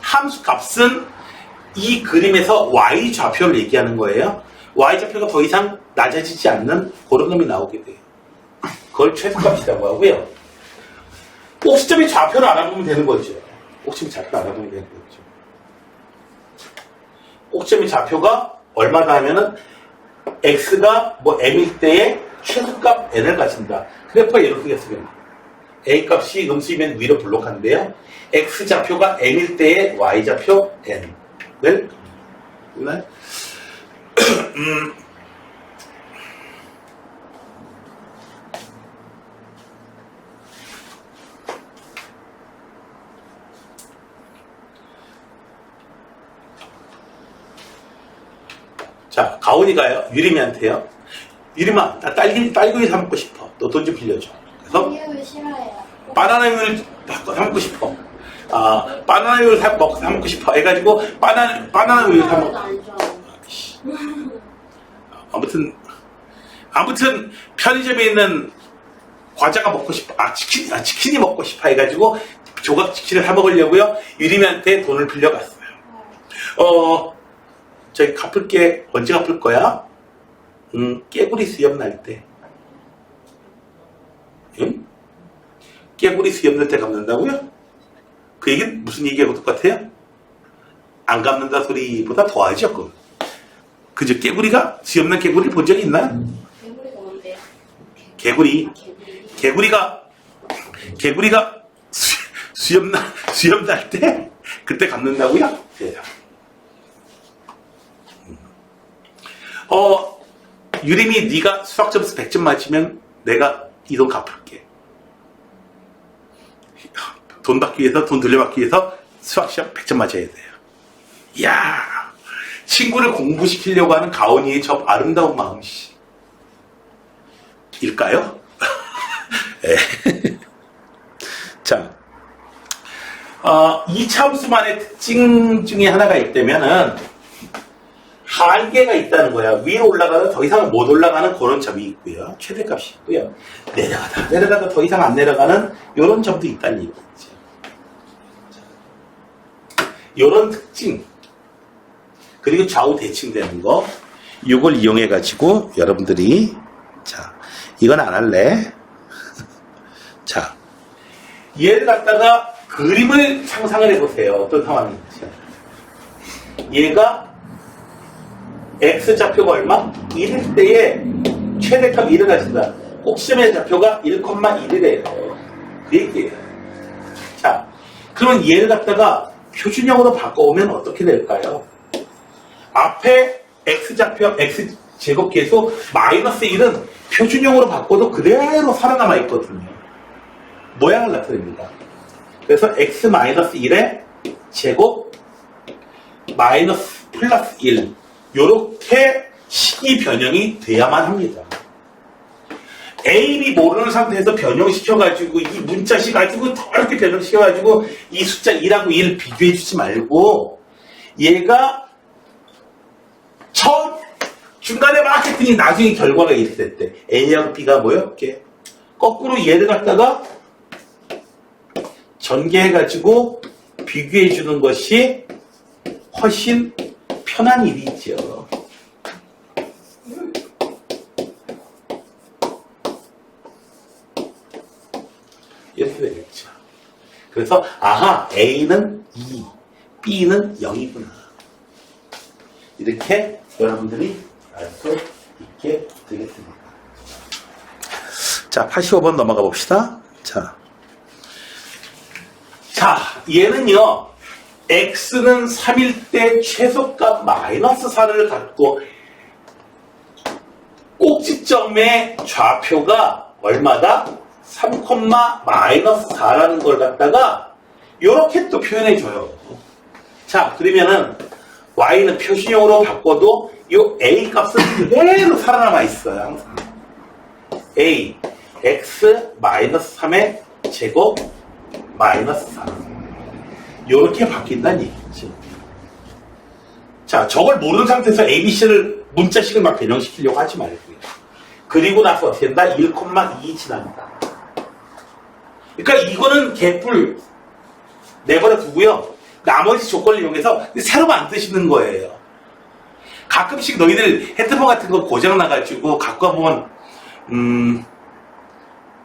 함수값은 이 그림에서 y좌표를 얘기하는 거예요. y좌표가 더 이상 낮아지지 않는 그런 놈이 나오게 돼요. 그걸 최소값이라고 하고요. 꼭지점의 좌표를 알아보면 되는 거죠. 꼭지점의 좌표를 알아보면 되는 거죠. 꼭지점의 좌표가 얼마다 하면은 x가 m일 때의 최소값 n을 가진다. 그래프가 이렇게 되겠습니다. A 값이 음수이면 위로 블록하는데요. X좌표가 M일 때의 Y좌표 N을 네? 가온이가요, 유림이한테요. 유림아, 나 딸기우유 사 먹고 싶어. 너 돈 좀 빌려줘. 그래서 딸기우유 싫어해요. 바나나우유를 사 먹고 싶어. 바나나우유를 사 먹고 싶어. 해가지고 바나나우유 사 먹고. 안 좋아해요. 아무튼 편의점에 있는 과자가 먹고 싶어. 치킨이 먹고 싶어 해가지고 조각 치킨을 사 먹으려고요. 유림이한테 돈을 빌려갔어요. 저기 갚을게. 언제 갚을 거야? 깨구리 수염 날 때. 응? 깨구리 수염 날 때 갚는다고요? 그 얘기는 무슨 얘기하고 똑같아요? 안 갚는다 소리보다 더하죠. 그저 깨구리가 수염 난 개구리를 본 적이 있나? 개구리가 뭔데요? 개구리가 수염 날 때 그때 갚는다고요? 네. 유림이 네가 수학 점수 100점 맞으면 내가 이 돈 갚을게. 돈 받기 위해서, 돈 돌려받기 위해서 수학 시험 100점 맞아야 돼요. 이야, 친구를 공부시키려고 하는 가온이의 저 아름다운 마음씨. 일까요? 네. 자, 이차함수만의 특징 중에 하나가 있다면은 한계가 있다는 거야. 위로 올라가도 더 이상 못 올라가는 그런 점이 있고요. 최대값이 있고요. 내려가다 더 이상 안 내려가는 이런 점도 있다는 얘기죠. 이런 특징, 그리고 좌우 대칭되는 거, 이걸 이용해 가지고 여러분들이, 자, 이건 안 할래. 자, 얘를 갖다가 그림을 상상을 해보세요. 어떤 상황인지. 얘가 X좌표가 얼마? 1일 때에 최대값 1을 가진다. 꼭지점의 좌표가 1,1이래요. 그 얘기예요. 자, 그러면 얘를 갖다가 표준형으로 바꿔오면 어떻게 될까요? 앞에 X좌표, X제곱 계속 마이너스 1은 표준형으로 바꿔도 그대로 살아남아 있거든요. 모양을 나타냅니다. 그래서 X-1의 제곱 마이너스 플러스 1 요렇게 식이 변형이 돼야만 합니다. A, B 모르는 상태에서 변형시켜가지고 이 문자식 가지고 이렇게 변형시켜가지고 이 숫자 1하고 1 비교해주지 말고 얘가 중간에 막 했더니 나중에 결과가 이렇게 됐대. A하고 B가 뭐였게? 거꾸로 얘를 갖다가 전개해가지고 비교해주는 것이 훨씬 편한 일이죠. 이렇게 되겠죠. 그래서 아하, A는 2, B는 0이구나. 이렇게 여러분들이 알 수 있게 되겠습니다. 자, 85번 넘어가 봅시다. 자, 얘는요, X는 3일 때 최소값 마이너스 4를 갖고 꼭지점의 좌표가 얼마다? 3, 마이너스 4라는 걸 갖다가 이렇게 또 표현해줘요. 자, 그러면은 Y는 표준형으로 바꿔도 이 A 값은 그대로 살아남아 있어요. 항상. A, X 마이너스 3의 제곱 마이너스 4. 이렇게 바뀐다는 얘기죠. 자, 저걸 모르는 상태에서 ABC를 문자식을 막 변형시키려고 하지 말고요. 그리고 나서 어떻게 된다? 1,2 지납니다. 그러니까 이거는 개뿔 내버려 두고요. 나머지 조건을 이용해서 새로 만드시는 거예요. 가끔씩 너희들 핸드폰 같은 거 고장 나가지고 갖고 와보면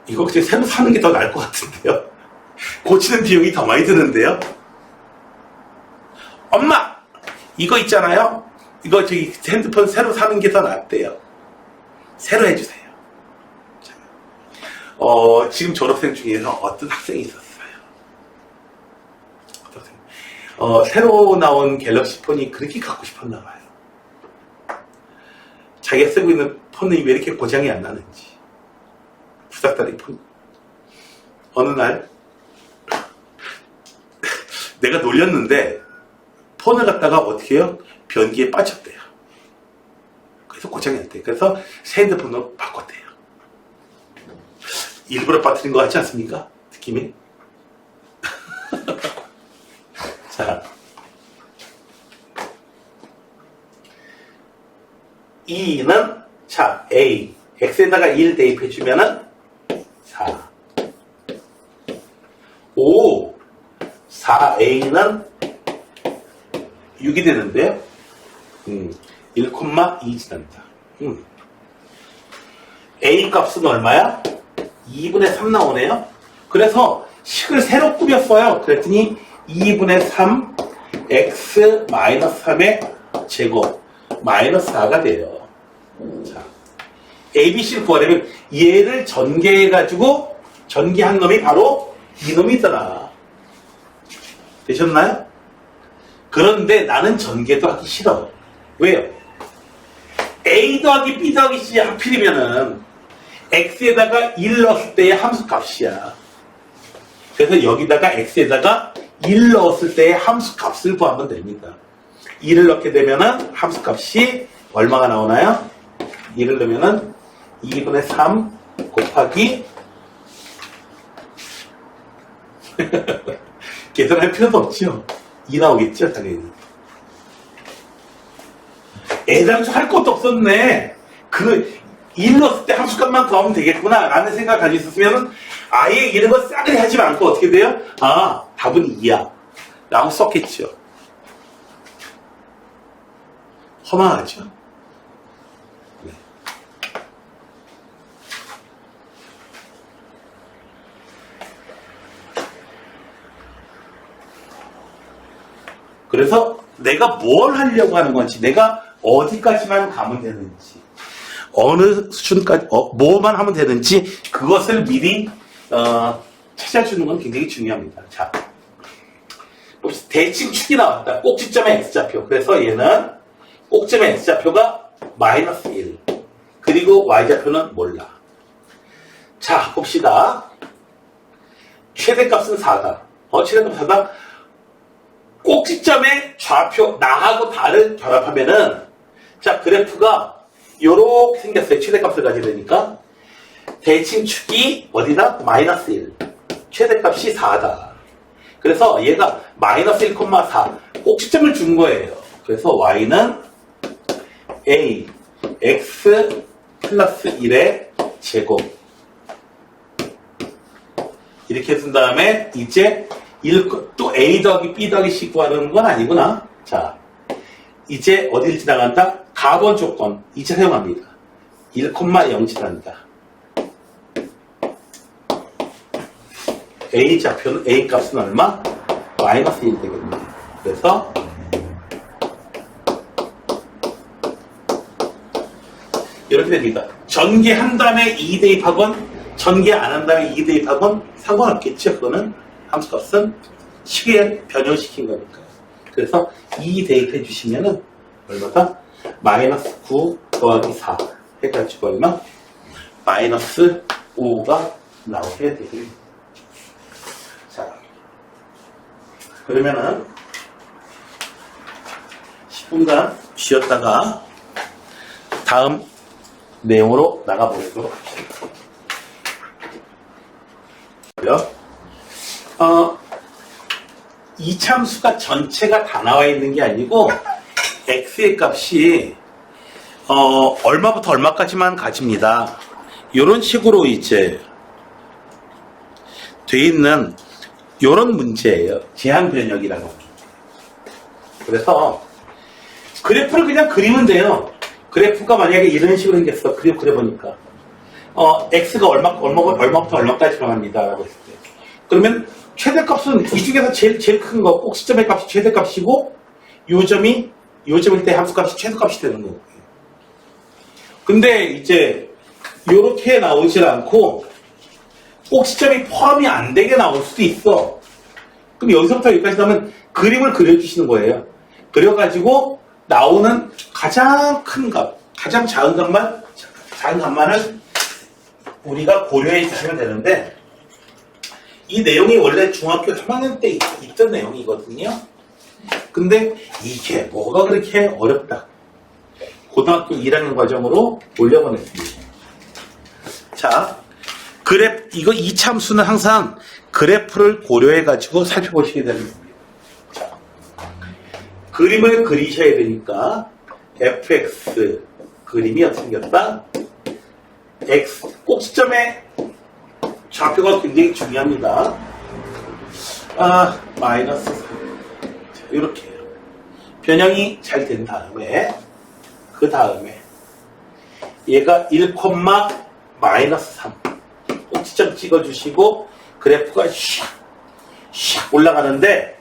이거 그냥 새로 사는 게 더 나을 것 같은데요. 고치는 비용이 더 많이 드는데요. 엄마, 이거 있잖아요. 이거 저기 핸드폰 새로 사는 게 더 낫대요. 새로 해주세요. 자, 지금 졸업생 중에서 어떤 학생이 있었어요. 새로 나온 갤럭시 폰이 그렇게 갖고 싶었나 봐요. 자기가 쓰고 있는 폰이 왜 이렇게 고장이 안 나는지. 부탁드린 폰. 어느 날 내가 놀렸는데 폰을 갖다가 어떻게 해요? 변기에 빠졌대요. 그래서 고장이 났대요. 그래서 새 핸드폰으로 바꿨대요. 일부러 빠뜨린 것 같지 않습니까? 느낌이? 자, 2는 자 A X에다가 1 대입해주면은 4 5 4A는 6이 되는데요. 1,2 지난다. A 값은 얼마야? 2분의 3 나오네요. 그래서 식을 새로 꾸몄어요. 그랬더니 2분의 3 x 마이너스 3의 제곱 마이너스 4가 돼요. 자, ABC를 구하려면 얘를 전개해가지고 전개한 놈이 바로 이 놈이더라. 되셨나요? 그런데 나는 전개도 하기 싫어. 왜요? A 더하기 B 더하기 C 하필이면은 X에다가 1 넣었을 때의 함수값이야. 그래서 여기다가 X에다가 1 넣었을 때의 함수값을 구하면 됩니다. 1을 넣게 되면은 함수값이 얼마가 나오나요? 1을 넣으면은 2분의 3 곱하기 계산할 필요도 없죠. 2 나오겠죠, 당연히. 애당초 할 것도 없었네. 1 넣었을 때 함수값만 구하면 되겠구나 라는 생각을 가지고 있었으면 아예 이런 거 싸그리 하지 않고 어떻게 돼요? 아, 답은 2야 라고 썼겠죠. 허망하죠. 네. 그래서 내가 뭘 하려고 하는 건지, 내가 어디까지만 가면 되는지, 어느 수준까지, 뭐만 하면 되는지, 그것을 미리, 찾아주는 건 굉장히 중요합니다. 자, 대칭 축이 나왔다. 꼭지점의 X좌표. 그래서 얘는 꼭지점의 X좌표가 마이너스 1. 그리고 Y좌표는 몰라. 자, 봅시다. 최대값은 4다. 최대값 4다. 꼭지점의 좌표, 나하고 다를 결합하면은, 자, 그래프가 요렇게 생겼어요. 최대값을 가지려니까. 대칭축이 어디다? 마이너스 1. 최대값이 4다. 그래서 얘가 마이너스 1,4. 꼭지점을 준 거예요. 그래서 y는 a, x 플러스 1의 제곱. 이렇게 쓴 다음에 이제 또 a 더하기 b 더하기 c 구하는 건 아니구나. 자, 이제 어디를 지나간다? 가번 조건 이제 사용합니다. 1,0 지난다. A 좌표는 A 값은 얼마? 마이너스 1 되겠네요. 그래서 이렇게 됩니다. 전개한 다음에 2 대입하건 전개 안 한 다음에 2 대입하건 상관없겠죠. 그거는 함수값은 식에 변형시킨 거니까요. 그래서 2 대입해 주시면은 얼마다? 마이너스 9 더하기 4 해가지고 얼마? 마이너스 5가 나오게 되겠습니다. 자, 그러면은 10분간 쉬었다가 다음 내용으로 나가보도록 합시다. 이 참수가 전체가 다 나와 있는 게 아니고 x의 값이 얼마부터 얼마까지만 가집니다. 이런 식으로 이제 돼 있는 이런 문제예요. 제한 변형이라고. 그래서 그래프를 그냥 그리면 돼요. 그래프가 만약에 이런 식으로 생겼어. 그려보니까 x가 얼마부터 얼마까지 갑니다. 라고 했을 때. 그러면 최대값은 이 중에서 제일 큰 거, 꼭지점의 값이 최대값이고 요점일 때 함수값이 최소값이 되는 거고요. 근데 이제 요렇게 나오질 않고 꼭지점이 포함이 안 되게 나올 수도 있어. 그럼 여기서부터 여기까지 나면 그림을 그려주시는 거예요. 그려가지고 나오는 가장 큰 값, 가장 작은 값만을 우리가 고려해 주시면 되는데, 이 내용이 원래 중학교 3학년 때 있던 내용이거든요. 근데 이게 뭐가 그렇게 어렵다. 고등학교 1학년 과정으로 올려보냈습니다. 자, 이 참수는 항상 그래프를 고려해가지고 살펴보시게 됩니다. 자, 그림을 그리셔야 되니까 fx 그림이 어떻게 생겼다? x 꼭지점의 좌표가 굉장히 중요합니다. 마이너스 3. 이렇게 변형이 잘 된 다음에 그 다음에 얘가 1, 마이너스 3 꼭지점 찍어주시고 그래프가 샥 올라가는데,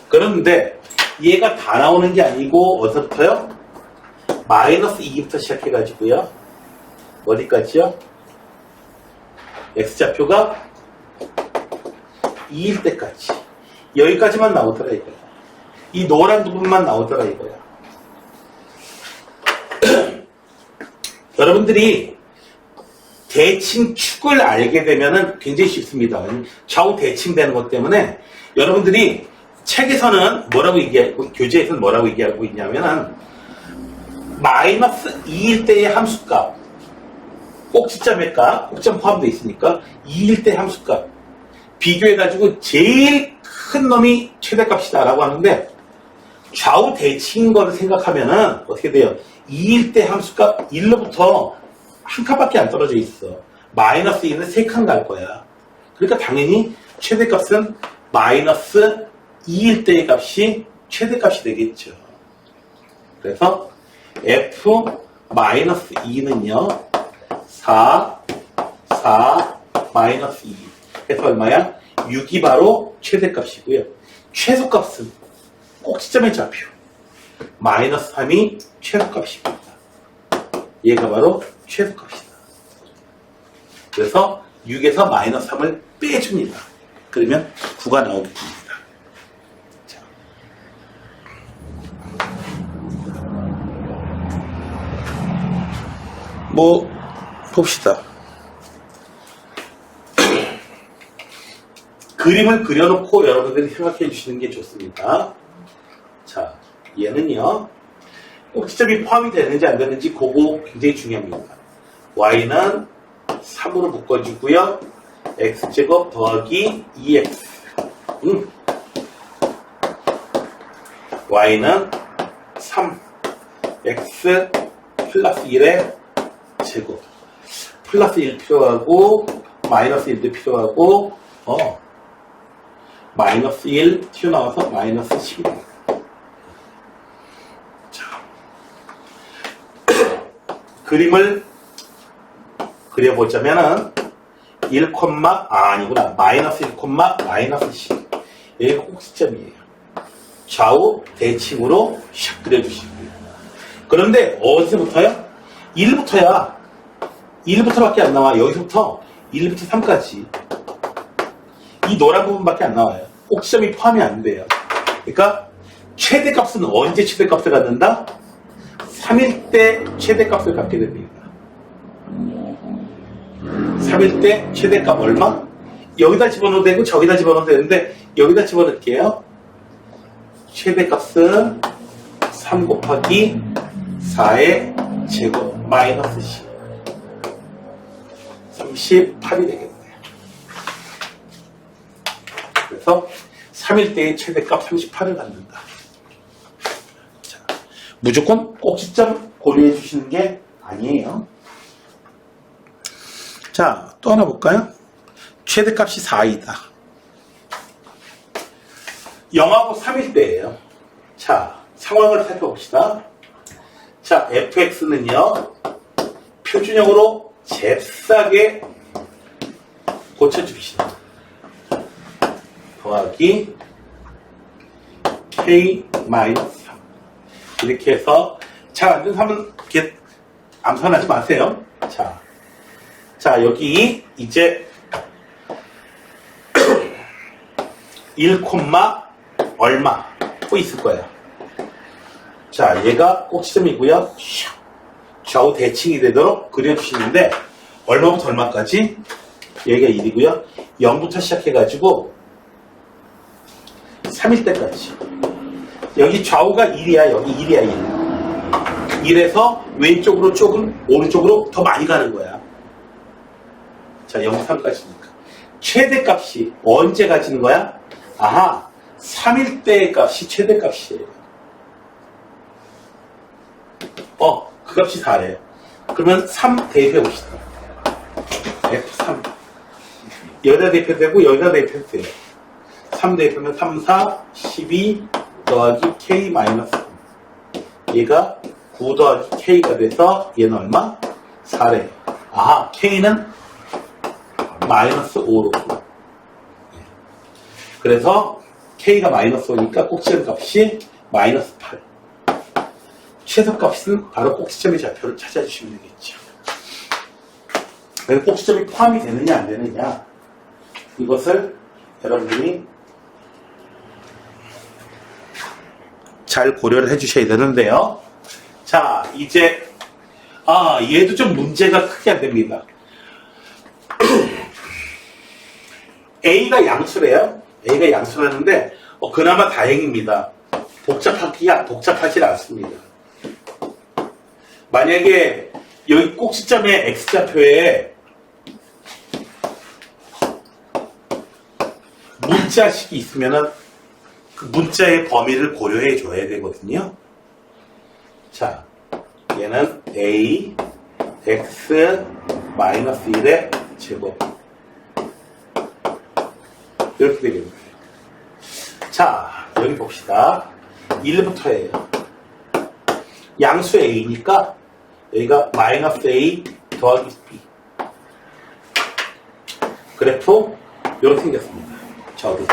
그런데 얘가 다 나오는 게 아니고 어디서부터요? 마이너스 2부터 시작해가지고요. 어디까지요? x좌표가 2일 때까지 여기까지만 나오더라 이거야. 이 노란 부분만 나오더라 이거야. 여러분들이 대칭 축을 알게 되면은 굉장히 쉽습니다. 좌우 대칭되는 것 때문에 여러분들이 책에서는 뭐라고 얘기하고, 교재에서는 뭐라고 얘기하고 있냐면은 마이너스 2일 때의 함수값, 꼭지점의 값, 꼭지점 포함되어 있으니까 2일 때 함수값 비교해가지고 제일 큰 놈이 최대값이다 라고 하는데, 좌우 대칭인 거를 생각하면은 어떻게 돼요? 2일 때 함수값 1로부터 한 칸밖에 안 떨어져 있어. 마이너스 2는 3칸 갈 거야. 그러니까 당연히 최대값은 마이너스 2일 때의 값이 최대값이 되겠죠. 그래서 f 마이너스 2는요 4 마이너스 2 해서 얼마야? 6이 바로 최대값이고요. 최소값은 꼭지점의 좌표 마이너스 3이 최소값입니다. 얘가 바로 최소값이다. 그래서 6에서 마이너스 3을 빼줍니다. 그러면 9가 나옵니다. 자. 봅시다. 그림을 그려놓고 여러분들이 생각해 주시는 게 좋습니다. 자, 얘는요, 꼭지점이 포함이 되는지 안 되는지 그거 굉장히 중요합니다. y는 3으로 묶어주고요. x제곱 더하기 2x. y는 3, x 플러스 1의 제곱. 플러스 1 필요하고, 마이너스 1도 필요하고, 마이너스 1 튀어나와서 마이너스 10입니다. 그림을 그려보자면은 아니구나. 마이너스 1, 마이너스 10. 여기가 꼭지점이에요. 좌우 대칭으로 샥 그려주시고요. 그런데 어디서부터요? 1부터야. 1부터밖에 안 나와. 여기서부터 1부터 3까지. 이 노란 부분밖에 안 나와요. 꼭지점이 포함이 안 돼요. 그러니까 최대값은 언제 최대값을 갖는다? 3일 때 최대값을 갖게 됩니다. 3일 때 최대값 얼마? 여기다 집어넣어도 되고 저기다 집어넣어도 되는데 여기다 집어넣을게요. 최대값은 3 곱하기 4의 제곱 마이너스 10. 38이 되겠네요. 그래서 3일 때의 최대값 38을 갖는다. 무조건 꼭지점 고려해 주시는 게 아니에요. 자, 또 하나 볼까요? 최대값이 4이다. 0하고 3일 때예요. 자, 상황을 살펴봅시다. 자, fx는요, 표준형으로 잽싸게 고쳐줍시다. 더하기 k-3. 이렇게 해서 잘 안 되는 사람은 이렇게 암산하지 마세요. 자, 여기 이제 1, 얼마 또 있을 거예요. 자, 얘가 꼭지점이고요. 좌우 대칭이 되도록 그려주시는데 얼마부터 얼마까지? 여기가 1이고요. 0부터 시작해가지고 3일 때까지. 여기 좌우가 1이야. 여기 1이야. 1. 이래서 왼쪽으로 조금 오른쪽으로 더 많이 가는 거야. 자, 0,3까지니까. 최대값이 언제 가지는 거야? 아하, 3일 때의 값이 최대값이에요. 그 값이 4래요. 그러면 3 대입해 봅시다. F3. 여기다 대입해도 되고, 여기다 대입해도 돼요. 3 대입하면 3, 4, 12 더하기 K 마이너스 3. 얘가 9 더하기 K가 돼서 얘는 얼마? 4래요. 아하, K는 마이너스 5로. 그래서 K가 마이너스 5니까 꼭지점 값이 마이너스 8. 최소값은 바로 꼭지점의 좌표를 찾아주시면 되겠죠. 그래서 꼭지점이 포함이 되느냐 안 되느냐 이것을 여러분들이 잘 고려를 해주셔야 되는데요. 자, 이제 얘도 좀 문제가 크게 안 됩니다. A가 양수래요. A가 양수라는데 그나마 다행입니다. 복잡하지 않습니다. 만약에 여기 꼭지점의 X좌표에 문자식이 있으면은 그 문자의 범위를 고려해 줘야 되거든요. 자, 얘는 A, X, 마이너스 1의 제곱. 이렇게 되겠네요. 자, 여기 봅시다. 1부터예요. 양수 A니까 여기가 마이너스 A 더하기 B. 그래프 이렇게 생겼습니다. 저도.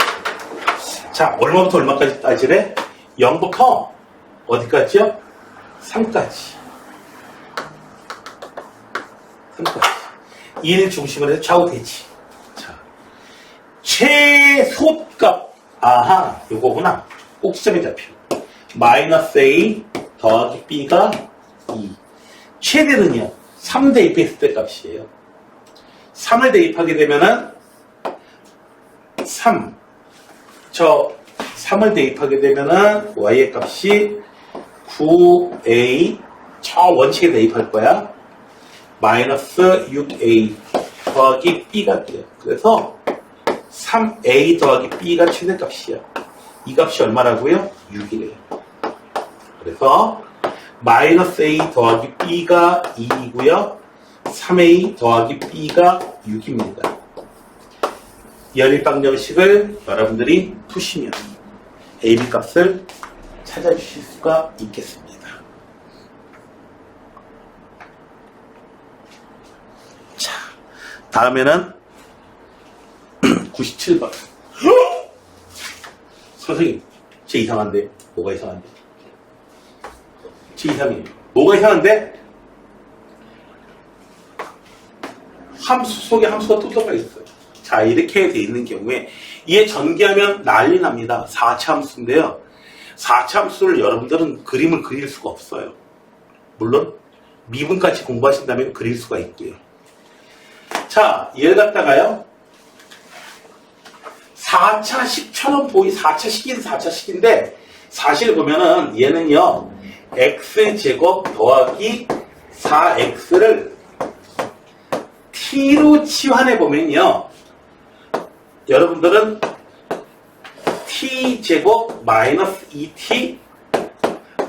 자, 얼마부터 얼마까지 따지래? 0부터 어디까지요? 3까지. 3까지. 1 중심으로 해서 좌우 대지. 자, 최소값. 아하, 요거구나. 꼭지점의 좌표. 마이너스 A 더하기 B가 2. 최대는요, 3 대입했을 때 값이에요. 3을 대입하게 되면은 3. 3을 대입하게 되면은 Y의 값이 9A. 저 원칙에 대입할 거야. 마이너스 6A 더하기 B가 돼요. 그래서 3A 더하기 B가 최대값이야. 이 값이 얼마라고요? 6이래요. 그래서 마이너스 A 더하기 B가 2이고요. 3A 더하기 B가 6입니다. 연립방정식을 여러분들이 푸시면 AB 값을 찾아주실 수가 있겠습니다. 자, 다음에는 97번. 선생님, 제 이상한데? 뭐가 이상한데? 제 이상해요. 뭐가 이상한데? 함수 속에 함수가 또 들어가 있어요. 자, 이렇게 돼 있는 경우에 얘 전개하면 난리 납니다. 4차 함수인데요. 4차 함수를 여러분들은 그림을 그릴 수가 없어요. 물론 미분까지 공부하신다면 그릴 수가 있고요. 자, 얘를 갖다가요. 4차식처럼 4차식인 4차식인데 사실 보면은 얘는요. x제곱 더하기 4x를 t로 치환해 보면요. 여러분들은 t제곱 마이너스 2t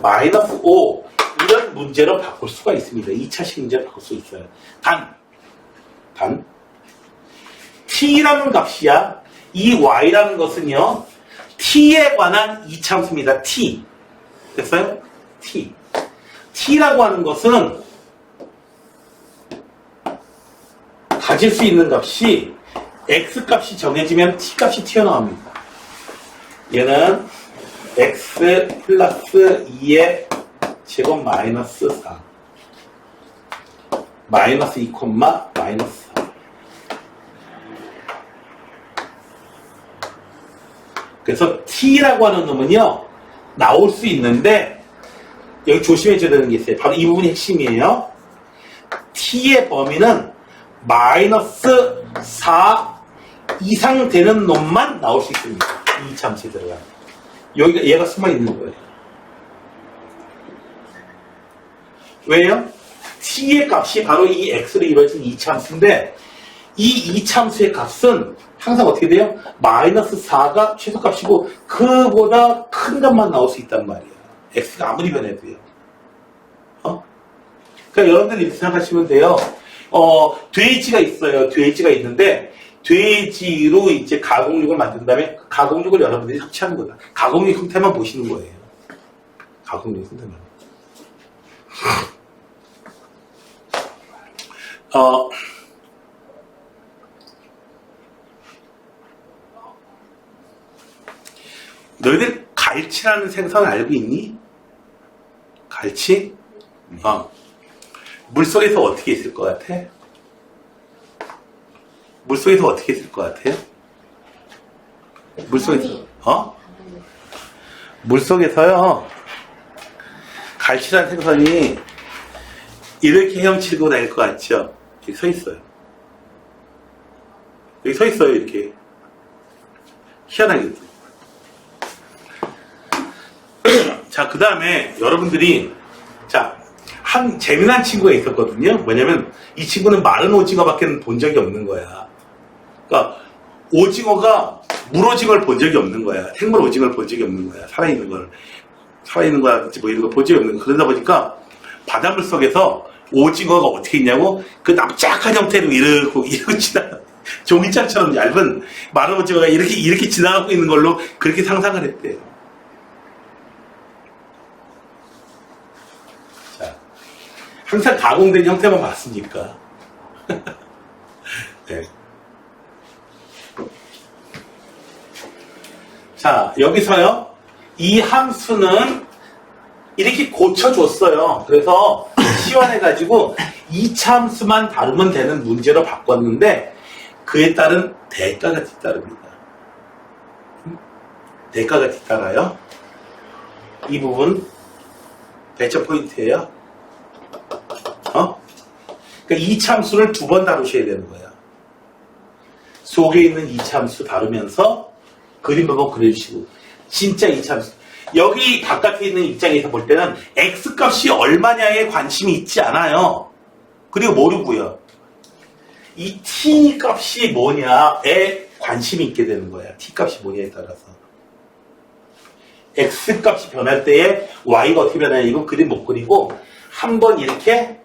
마이너스 5 이런 문제로 바꿀 수가 있습니다. 2차식 문제로 바꿀 수 있어요. 단 t라는 값이야. 이 y라는 것은요. t에 관한 이차함수입니다. t. 됐어요? t. t라고 하는 것은 가질 수 있는 값이 x 값이 정해지면 t 값이 튀어나옵니다. 얘는 x 플러스 2의 제곱 마이너스 4 마이너스 2, 마이너스 4 그래서 t라고 하는 놈은요 나올 수 있는데 여기 조심해줘야 되는 게 있어요. 바로 이 부분이 핵심이에요. t의 범위는 마이너스 4 이상 되는 놈만 나올 수 있습니다. 이 참수에 들어가. 여기가 얘가 숨어 있는 거예요. 왜요? t의 값이 바로 이 x로 이루어진 이차함수인데 이 이차함수의 값은 항상 어떻게 돼요? 마이너스 4가 최소값이고 그보다 큰 값만 나올 수 있단 말이에요. x가 아무리 변해도요. 그러니까 여러분들 이렇게 생각하시면 돼요. 돼지가 있어요. 돼지가 있는데 돼지로 이제 가공육을 만든 다음에 그 가공육을 여러분들이 섭취하는 거다. 가공육 형태만 보시는 거예요. 가공육 형태만. 너희들 갈치라는 생선 알고 있니? 갈치? 물속에서 어떻게 있을 것 같아? 물속에서 어떻게 있을 것 같아요? 물속에서, 물속에서요, 갈치라는 생선이 이렇게 헤엄치고 다닐 것 같죠? 여기 서 있어요. 여기 서 있어요, 이렇게. 희한하게도. 자, 그 다음에 여러분들이, 자, 한 재미난 친구가 있었거든요. 뭐냐면, 이 친구는 마른 오징어밖에 본 적이 없는 거야. 그러니까, 오징어가, 물오징어를 본 적이 없는 거야. 생물 오징어를 본 적이 없는 거야. 살아있는 걸. 살아있는 거라든지 뭐 이런 거 본 적이 없는 거. 그러다 보니까, 바닷물 속에서 오징어가 어떻게 있냐고, 그 납작한 형태로 이러고 지나가, 종이장처럼 얇은 마른 오징어가 이렇게 지나가고 있는 걸로 그렇게 상상을 했대요. 자, 항상 가공된 형태만 봤으니까. 네. 자, 여기서요, 이 함수는 이렇게 고쳐줬어요. 그래서 시원해가지고 2차 함수만 다루면 되는 문제로 바꿨는데 그에 따른 대가가 뒤따릅니다. 대가가 뒤따라요. 이 부분 배점 포인트예요. 그러니까 2차 함수를 2번 다루셔야 되는 거예요. 속에 있는 2차 함수 다루면서 그림 한번 그려주시고 진짜 2차 함수 여기 바깥에 있는 입장에서 볼 때는 x값이 얼마냐에 관심이 있지 않아요. 그리고 모르고요. 이 t값이 뭐냐에 관심이 있게 되는 거예요. t값이 뭐냐에 따라서. x값이 변할 때에 y가 어떻게 변하냐 이건 그림 못 그리고 한번 이렇게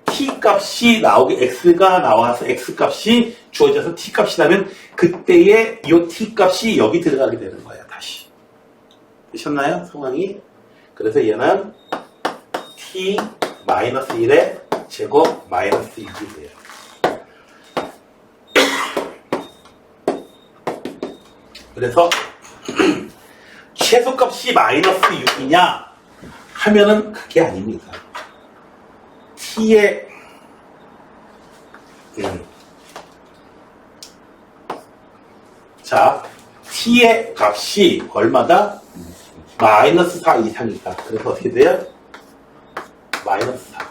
t값이 나오게 x가 나와서 x값이 주어져서 t값이 나면 그때의 이 t값이 여기 들어가게 되는 거예요. 다시. 되셨나요? 상황이? 그래서 얘는 t-1의 제곱 마이너스 6이 돼요. 그래서 최소값이 마이너스 6이냐 하면은 그게 아닙니다. t의 자 t의 값이 얼마다? 마이너스 4 이상이다. 그래서 어떻게 돼요? 마이너스 4.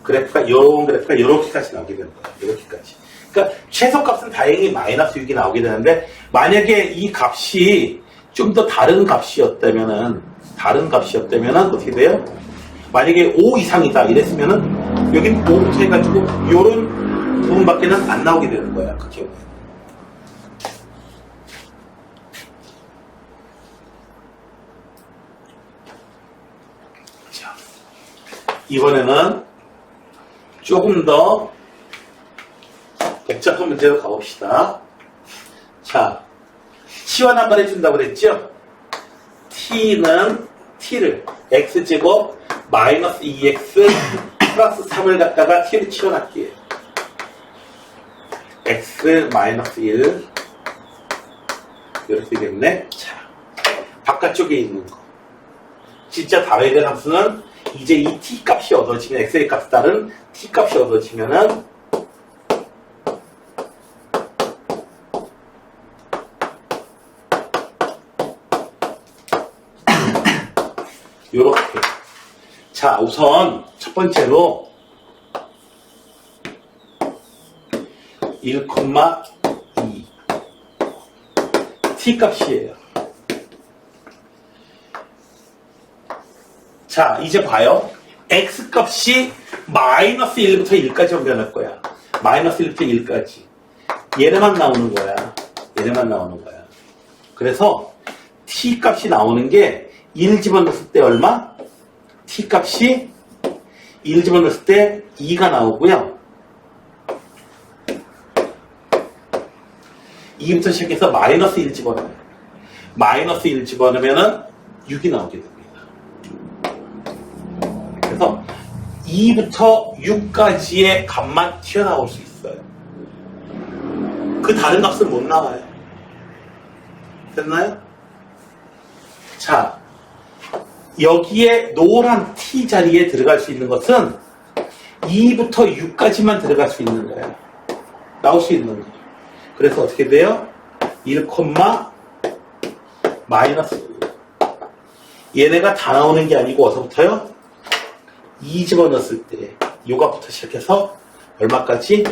그래프가 이렇게까지 나오게 되는 거예요. 이렇게까지. 그러니까 최소값은 다행히 마이너스 6이 나오게 되는데 만약에 이 값이 좀 더 다른 값이었다면은 어떻게 돼요? 만약에 5 이상이다 이랬으면은 여긴 5부터 해가지고 요런 부분밖에는 안 나오게 되는 거야. 그 경우에. 자, 이번에는 조금 더 복잡한 문제로 가봅시다. 자, 치환 한번 해준다고 그랬죠? t를 x제곱 마이너스 2x 플러스 3을 갖다가 t를 치환할게요. x 마이너스 1 이렇게 되겠네. 자, 바깥쪽에 있는 거 진짜 다뤄야 될 함수는 이제 이 t값이 얻어지면 x의 값에 따른 t값이 얻어지면은 요렇게. 자, 우선 첫 번째로 1,2 t값이에요. 자, 이제 봐요. x값이 마이너스 1부터 1까지 변할 거야. 마이너스 1부터 1까지. 얘네만 나오는 거야. 얘네만 나오는 거야. 그래서 t값이 나오는 게 1 집어넣었을 때 얼마? t값이 1 집어넣었을 때 2가 나오고요. 2부터 시작해서 마이너스 1 집어넣어요. 마이너스 1 집어넣으면 6이 나오게 됩니다. 그래서 2부터 6까지의 값만 튀어나올 수 있어요. 그 다른 값은 못 나와요. 됐나요? 자, 여기에 노란 t 자리에 들어갈 수 있는 것은 2부터 6까지만 들어갈 수 있는 거예요. 나올 수 있는 거예요. 그래서 어떻게 돼요? 1, 마이너스. 얘네가 다 나오는 게 아니고 어디서부터요? 2 집어넣었을 때 요 값부터 시작해서 얼마까지?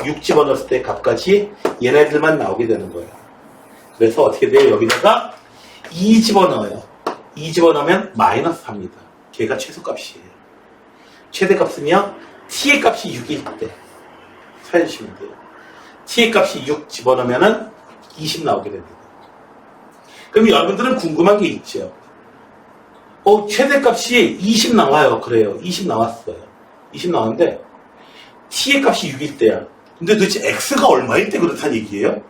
6 집어넣었을 때 값까지 얘네들만 나오게 되는 거예요. 그래서 어떻게 돼요? 여기다가 2 집어넣어요. 2 집어넣으면 마이너스 4입니다. 걔가 최소값이에요. 최대값은요, t의 값이 6일 때 찾으시면 돼요. t의 값이 6 집어넣으면 20 나오게 됩니다. 그럼 여러분들은 궁금한 게 있죠. 최대값이 20 나와요. 그래요. 20 나왔어요. 20 나왔는데 t의 값이 6일 때야. 근데 도대체 x가 얼마일 때 그렇다는 얘기예요?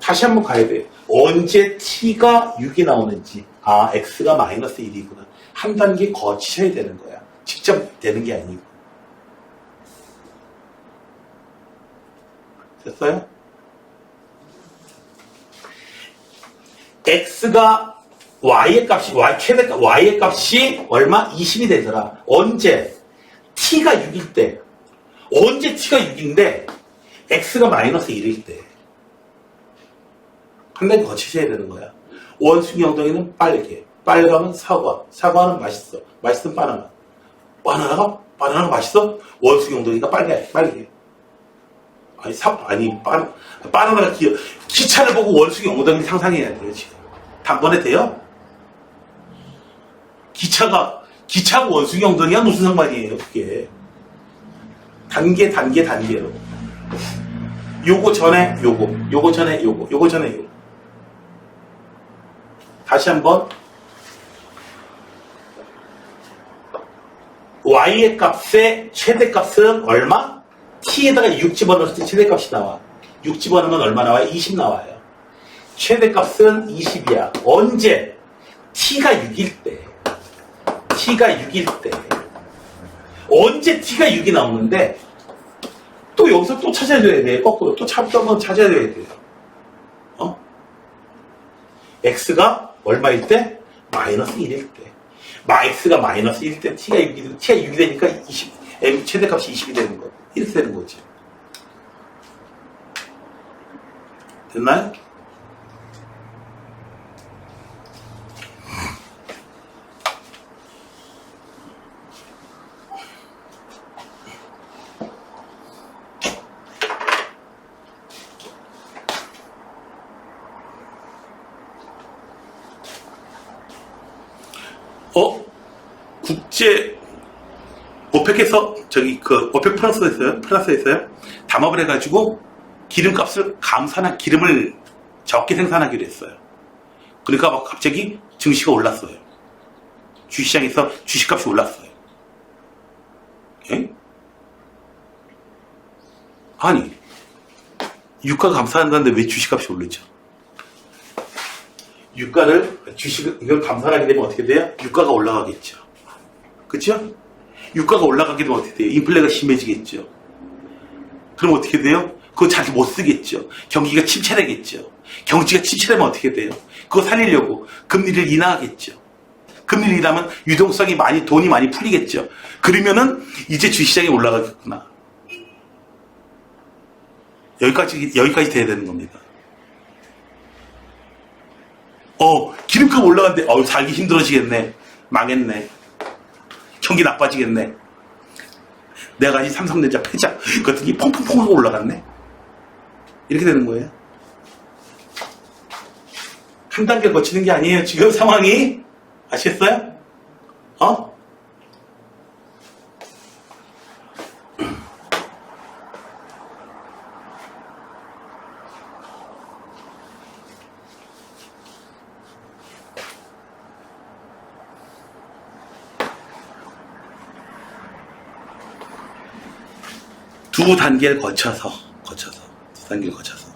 다시 한번 가야 돼. 언제 t가 6이 나오는지. 아, x가 마이너스 1이구나. 한 단계 거치셔야 되는 거야. 직접 되는 게 아니고. 됐어요? x가 y의 값이 y의 값이 얼마? 20이 되더라. 언제? t가 6일 때. 언제 t가 6인데 x가 마이너스 1일 때. 한 단계 거치셔야 되는 거야. 원숭이 엉덩이는 빨개. 빨가면 사과. 사과는 맛있어. 맛있으면 바나나. 바나나가 맛있어? 원숭이 엉덩이가 빨개. 바나나가 기차를 보고 원숭이 엉덩이 상상해야 돼요, 지금. 단번에 돼요? 기차가 원숭이 엉덩이가 무슨 상관이에요, 그게. 단계로. 요거 전에 요거 전에 요거 전에 요거. 다시 한번. y의 값의 최대값은 얼마? t에다가 6 집어넣을 때 최대값이 나와. 6 집어넣으면 얼마 나와요? 20 나와요. 최대값은 20이야. 언제? t가 6일 때. 언제 t가 6이 나오는데 또 여기서 또 찾아줘야 돼. 거꾸로 또 한번 찾아줘야 돼요. x가 얼마일 때? 마이너스 1일 때. x가 마이너스 1일 때 t가 6이 되니까 m 최대값이 20이 되는 거. 이렇게 되는 거지. 됐나요? 국제 오펙에서 오펙 플러스에서요. 담합을 해가지고 기름을 적게 생산하기로 했어요. 그러니까 막 갑자기 증시가 올랐어요. 주식시장에서 주식값이 올랐어요. 아니, 유가 감산한다는데 왜 주식값이 오르죠? 이걸 감산하게 되면 어떻게 돼요? 유가가 올라가겠죠. 그쵸? 유가가 올라가게 되면 어떻게 돼요? 인플레가 심해지겠죠. 그럼 어떻게 돼요? 그거 잘 못 쓰겠죠. 경기가 침체되겠죠. 경기가 침체되면 어떻게 돼요? 그거 살리려고 금리를 인하하겠죠. 금리를 인하면 유동성이 돈이 많이 풀리겠죠. 그러면은 이제 주식시장이 올라가겠구나. 여기까지 돼야 되는 겁니다. 기름값 올라갔는데, 살기 힘들어지겠네. 망했네. 경기 나빠지겠네. 내가 이 삼성전자 패자. 그랬더니 펑펑펑 하고 올라갔네. 이렇게 되는 거예요. 한 단계 거치는 게 아니에요. 지금 상황이. 아시겠어요? 두 단계를 거쳐서 두 단계를 거쳐서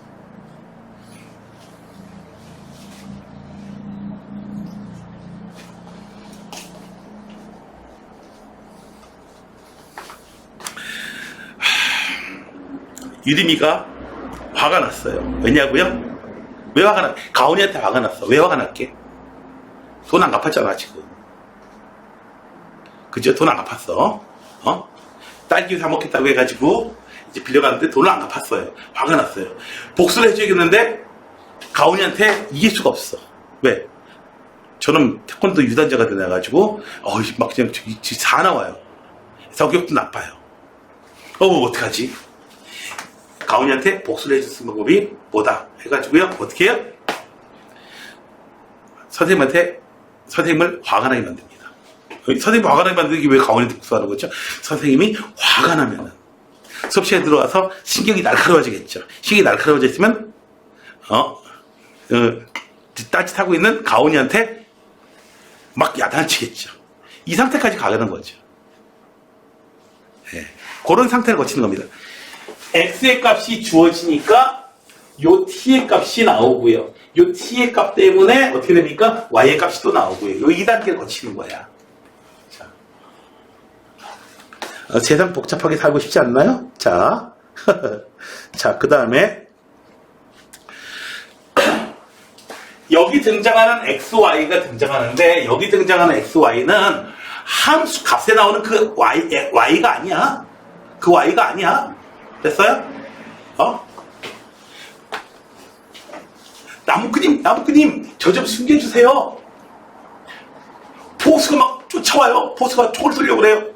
유림이가 화가 났어요. 왜냐고요? 왜 화가 났? 가온이한테 화가 났어. 왜 화가 났게? 돈 안 갚았잖아 지금. 그죠? 돈 안 갚았어. 딸기 사 먹겠다고 해가지고 이제 빌려갔는데 돈을 안 갚았어요. 화가 났어요. 복수를 해줘야겠는데 가온이한테 이길 수가 없어. 왜? 저는 태권도 유단자가 되나가지고 막 그냥 다 나와요. 성격도 나빠요. 어떡하지? 가온이한테 복수를 해줄 수 있는 방법이 뭐다 해가지고요. 어떻게 해요? 선생님을 화가 나게 만듭니다. 선생님이 화가 나게 만드는 게 왜 가온이한테 복수하는 거죠? 선생님이 화가 나면은 수업 시간에 들어와서 신경이 날카로워지겠죠. 신경이 날카로워졌으면 딴짓하고 있는 가온이한테 막 야단치겠죠. 이 상태까지 가는 거죠. 네. 그런 상태를 거치는 겁니다. x의 값이 주어지니까 요 t의 값이 나오고요. 요 t의 값 때문에 어떻게 됩니까? y의 값이 또 나오고요. 요 2단계를 거치는 거야. 자, 세상 복잡하게 살고 싶지 않나요? 자, 자, 그 다음에 여기 등장하는 xy가 등장하는데 여기 등장하는 xy는 함수 값에 나오는 그 y가 아니야. 그 y가 아니야. 됐어요? 나무꾼님, 저 좀 숨겨주세요. 보스가 막 쫓아와요. 보스가 총을 쏘려고 그래요.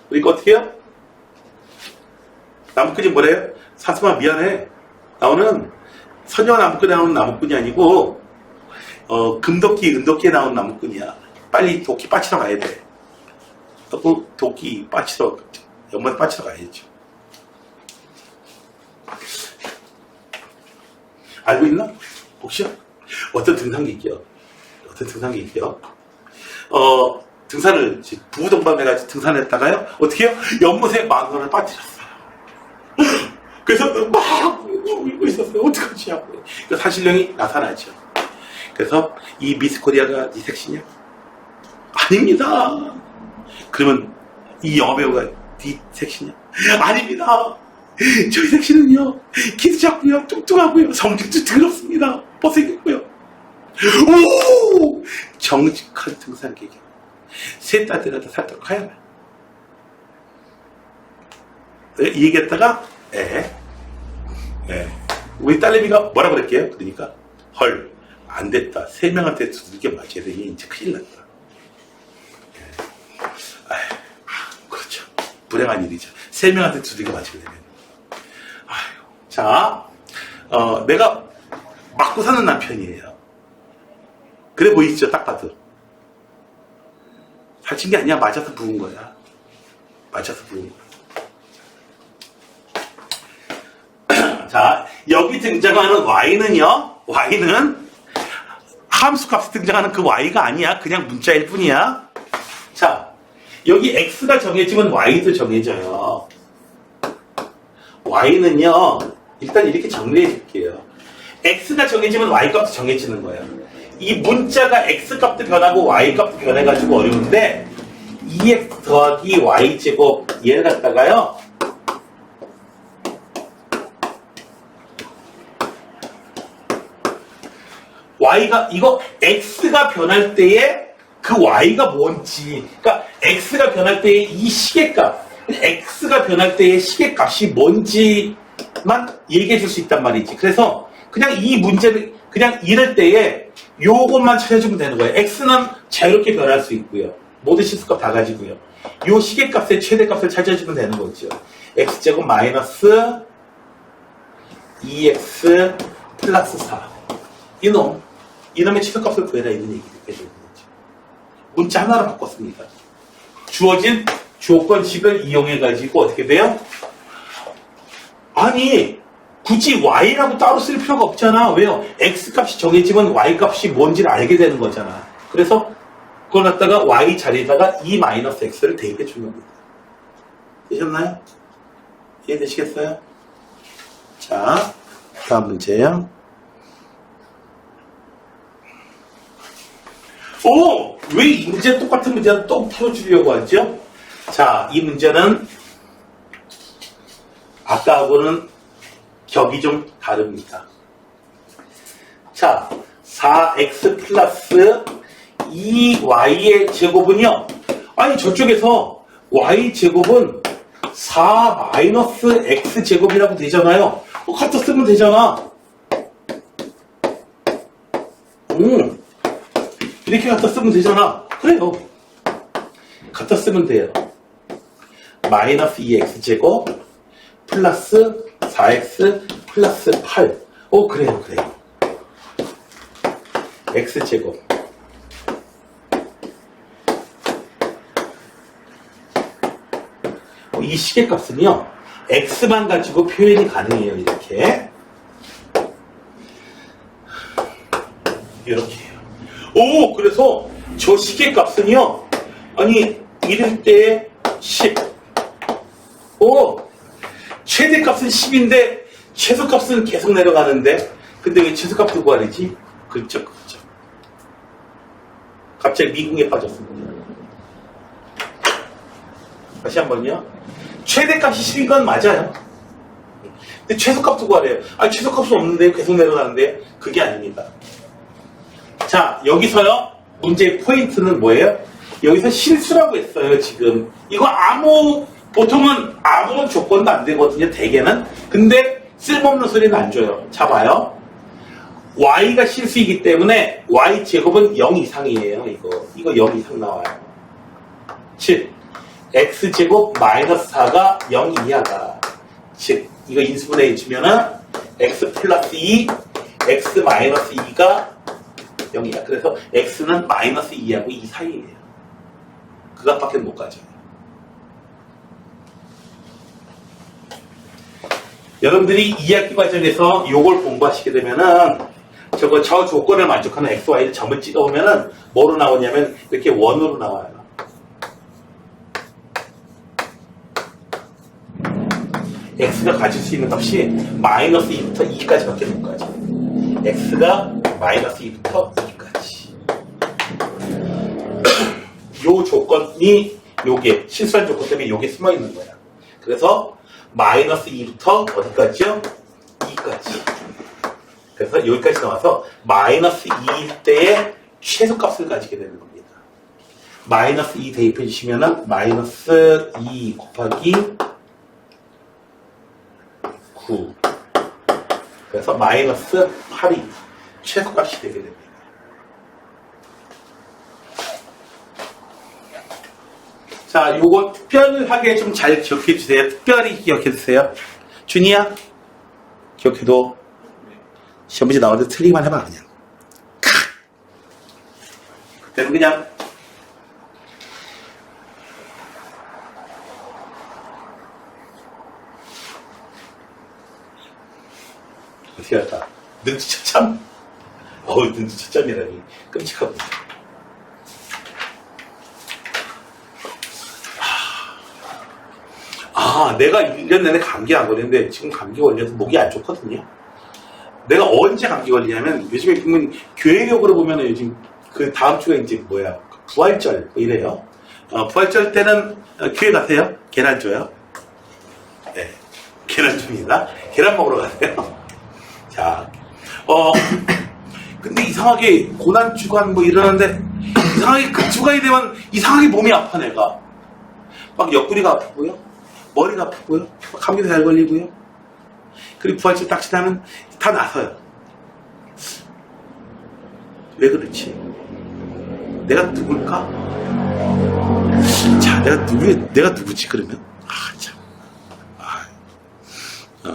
그러니까 어떻게 해요? 나무꾼이 뭐래요? 사슴아, 미안해. 나오는 선녀 나무꾼에 나오는 나무꾼이 아니고, 은도끼에 나온 나무꾼이야. 빨리 도끼 빠치러 가야 돼. 도끼 빠치러, 연못 빠치러 가야죠. 알고 있나? 혹시? 어떤 등산객이요? 등산을, 부부동반해가지고 등산했다가요? 어떻게 해요? 연못에 만원을 빠뜨렸어요. 그래서 막 울고 있었어요. 어떡하지? 하고. 그 사실령이 나타나죠. 그래서 이 미스 코리아가 네 섹시냐? 아닙니다. 그러면 이 영화배우가 네 섹시냐? 아닙니다. 저희 섹시는요, 키도 작고요, 뚱뚱하고요, 성질도 더럽습니다. 못생겼고요. 오! 정직한 등산객이. 셋 다 데려다 살짝 가야 돼. 이 얘기했다가, 우리 딸내미가 뭐라 그랬게요? 그러니까, 헐, 안 됐다. 3명한테 두들겨 맞아야 되니 이제 큰일 났다. 그렇죠. 불행한 일이죠. 3명한테 두들겨 맞아야 되면. 자, 내가 맞고 사는 남편이에요. 그래 보이시죠? 딱 봐도. 살찐 게 아니야. 맞아서 부은 거야. 맞아서 부은 거야. 자, 여기 등장하는 y는 함수값에 등장하는 그 y가 아니야. 그냥 문자일 뿐이야. 자, 여기 x가 정해지면 y도 정해져요. y는요, 일단 이렇게 정리해 줄게요. x가 정해지면 y값도 정해지는 거예요. 이 문자가 x값도 변하고 y값도 변해가지고 어려운데 2x 더하기 y제곱 얘를 갖다가요, y가 이거 x가 변할 때에 그 y가 뭔지, 그러니까 x가 변할 때의 이 시계값, x가 변할 때의 시계값이 뭔지만 얘기해 줄 수 있단 말이지. 그래서 그냥 이 문제를 그냥 이럴 때에 요것만 찾아주면 되는 거예요. x는 자유롭게 변할 수 있고요. 모든 실수값 다 가지고요. 요 시계값의 최대값을 찾아주면 되는 거죠. x제곱 마이너스 2x 플러스 4. 이놈의 최소값을 구해라, 이런 얘기를 해주는 거죠. 문자 하나로 바꿨습니다. 주어진 조건식을 이용해가지고 어떻게 돼요? 아니, 굳이 y라고 따로 쓸 필요가 없잖아. 왜요? x값이 정해지면 y값이 뭔지를 알게 되는 거잖아. 그래서 그걸 갖다가 y 자리에다가 2-x를 대입해 주는 겁니다. 되셨나요? 이해되시겠어요? 자, 다음 문제요. 오! 왜 이 문제 똑같은 문제를 또 풀어주려고 하죠? 자, 이 문제는 아까하고는 격이 좀 다릅니다. 자, 4x 플러스 2y의 제곱은요. 아니 저쪽에서 y제곱은 4 마이너스 x제곱이라고 되잖아요. 갖다 쓰면 되잖아. 이렇게 갖다 쓰면 되잖아. 그래요. 갖다 쓰면 돼요. 마이너스 2x제곱 플러스 4x 플러스 8. 그래요. x제곱. 이 시계값은요, x만 가지고 표현이 가능해요. 이렇게요. 그래서 저 시계값은요, 아니 1일 때에 10. 최대값은 10인데 최소값은 계속 내려가는데, 근데 왜 최소값도 구하지? 그렇죠. 갑자기 미궁에 빠졌습니다. 다시 한번요. 최대값이 10인 건 맞아요. 근데 최소값도 구하래요. 최소값은 없는데 계속 내려가는데 그게 아닙니다. 자, 여기서요. 문제의 포인트는 뭐예요? 여기서 실수라고 했어요, 지금. 이거 보통은 아무런 조건도 안 되거든요, 대개는. 근데 쓸모없는 소리는 안 줘요. 자, 봐요. y가 실수이기 때문에 y제곱은 0 이상이에요, 이거 0 이상 나와요. 즉, x제곱 마이너스 4가 0 이하다. 즉, 이거 인수분해 해주면은 x 플러스 2, x 마이너스 2가 0이야. 그래서 x는 마이너스 2하고 2 사이에요. 그 값밖에 못 가죠. 여러분들이 2학기 과정에서 요걸 공부하시게 되면은 저 조건을 만족하는 x, y를 점을 찍어보면은 뭐로 나오냐면 이렇게 원으로 나와요. x가 가질 수 있는 값이 마이너스 2부터 2까지밖에 못 가죠. x가 마이너스 2부터 2까지. 요 조건이 요게 실수한 조건 때문에 요게 숨어 있는 거야. 그래서 마이너스 2부터 어디까지요? 2까지. 그래서 여기까지 나와서 마이너스 2일 때의 최소값을 가지게 되는 겁니다. 마이너스 2 대입해 주시면은 마이너스 2 곱하기 9. 그래서 마이너스 8이 최소값이 되게 됩니다. 자, 요거 특별하게 좀 잘 기억해 주세요. 특별히 기억해 주세요. 준이야, 기억해도 시험 문제 나오는데 틀리기만 해봐, 그냥. 그때는 그냥 어떻게 할까? 능지처참? 능지처참이라니. 끔찍합니다. 내가 1년 내내 감기 안 걸리는데 지금 감기 걸려서 목이 안 좋거든요. 내가 언제 감기 걸리냐면 요즘에 보면 교회력으로 보면 요즘 그 다음 주가 이제 부활절 이래요. 부활절 때는 교회 가세요? 계란 줘요? 네, 계란 줍니다. 계란 먹으러 가세요. 자, 근데 이상하게 고난주간 이러는데 이상하게 그 주간이 되면 이상하게 몸이 아파 내가. 막 옆구리가 아프고요. 머리가 아프고요. 감기도 잘 걸리고요. 그리고 부활절 딱 지나면 다 나서요. 왜 그렇지? 내가 누굴까? 자, 내가 누구지 그러면? 참. 자.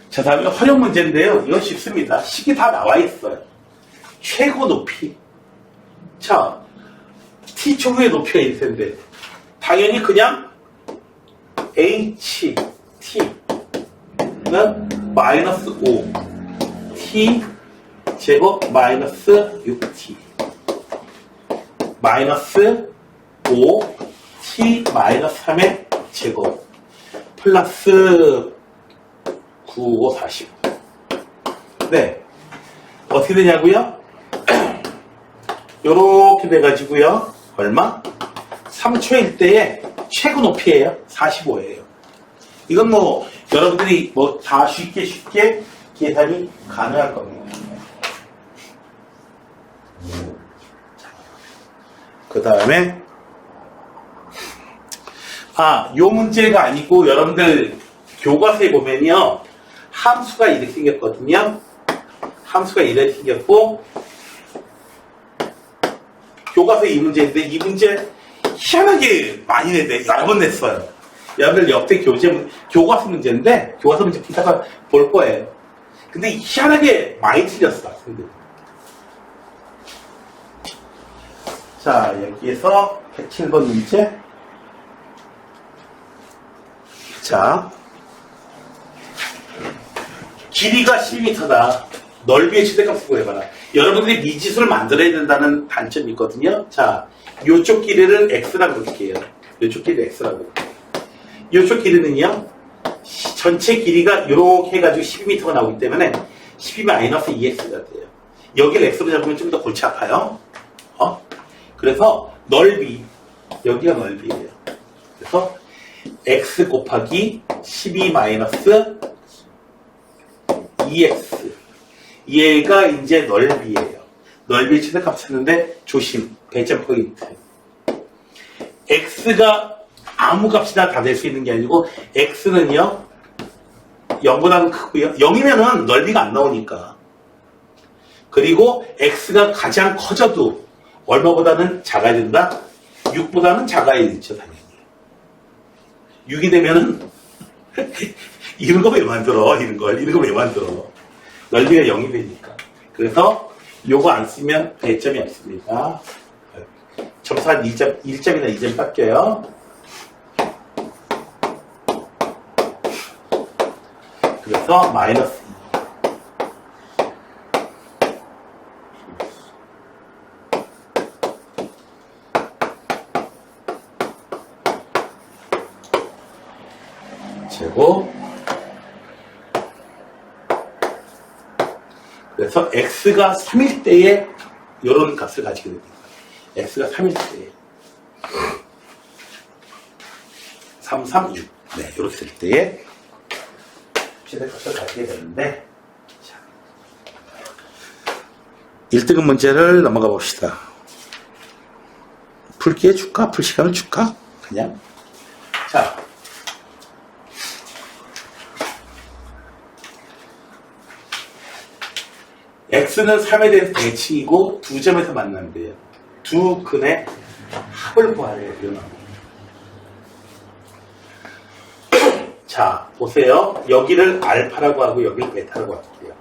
자, 다음에 활용 문제인데요. 이거 쉽습니다. 식이 다 나와 있어요. 최고 높이. 자, t 초구의 높이가 있을 텐데 당연히 그냥 HT는 마이너스 5 T 제곱 마이너스 6T 마이너스 5 T 마이너스 3의 제곱 플러스 9, 5, 40. 네. 어떻게 되냐고요? 요렇게 돼가지고요. 얼마? 3초일 때의 최고 높이에요. 45예요. 이건 뭐 여러분들이 뭐 다 쉽게 계산이 가능할 겁니다. 그 다음에 요 문제가 아니고 여러분들 교과서에 보면요. 함수가 이렇게 생겼거든요. 함수가 이렇게 생겼고 교과서 이 문제인데 이 문제 희한하게 많이 냈는데 여러 번 냈어요. 여러분들 역대 교과서 문제인데 교과서 문제 이따가 볼 거예요. 근데 희한하게 많이 틀렸어. 학생들. 자, 여기에서 107번 문제. 자, 길이가 12m다. 넓이의 최대값을 구해봐라. 여러분들이 미지수를 만들어야 된다는 단점이 있거든요. 자, 요쪽 길이를 x라고 볼게요. 요쪽 길이 x라고. 요쪽 길이는요. 전체 길이가 이렇게 해가지고 12m가 나오기 때문에 12-2x가 돼요. 여기를 x로 잡으면 좀 더 골치 아파요. 그래서 넓이, 여기가 넓이에요. 그래서 x 곱하기 12-2x 얘가 이제 넓이에요. 넓이의 최대값 찾는데 조심, 배점 포인트. x가 아무 값이나 다 될 수 있는 게 아니고 x는요 0보다는 크고요. 0이면은 넓이가 안 나오니까. 그리고 x가 가장 커져도 얼마보다는 작아야 된다? 6보다는 작아야 되죠, 당연히. 6이 되면은 이런 거 왜 만들어? 이런 거 왜 만들어? 넓이가 0이 되니까. 그래서 요거 안 쓰면 배점이 없습니다. 점수 한 1점이나 2점 깎여요. 그래서 마이너스 2. 제곱. 그래서 x가 3일 때에 이런 값을 가지게 됩니다. x가 3일 때에 3, 3, 6. 네, 이렇게 될 때에 최대값을 가지게 되는데, 자, 1등급 문제를 넘어가 봅시다. 풀기에 줄까? 풀 시간을 줄까? 그냥. 자, x는 3에 대해서 대칭이고 두 점에서 만난대요. 두 근의 합을 구하래요. 자, 보세요. 여기를 알파라고 하고 여기를 베타라고 할게요.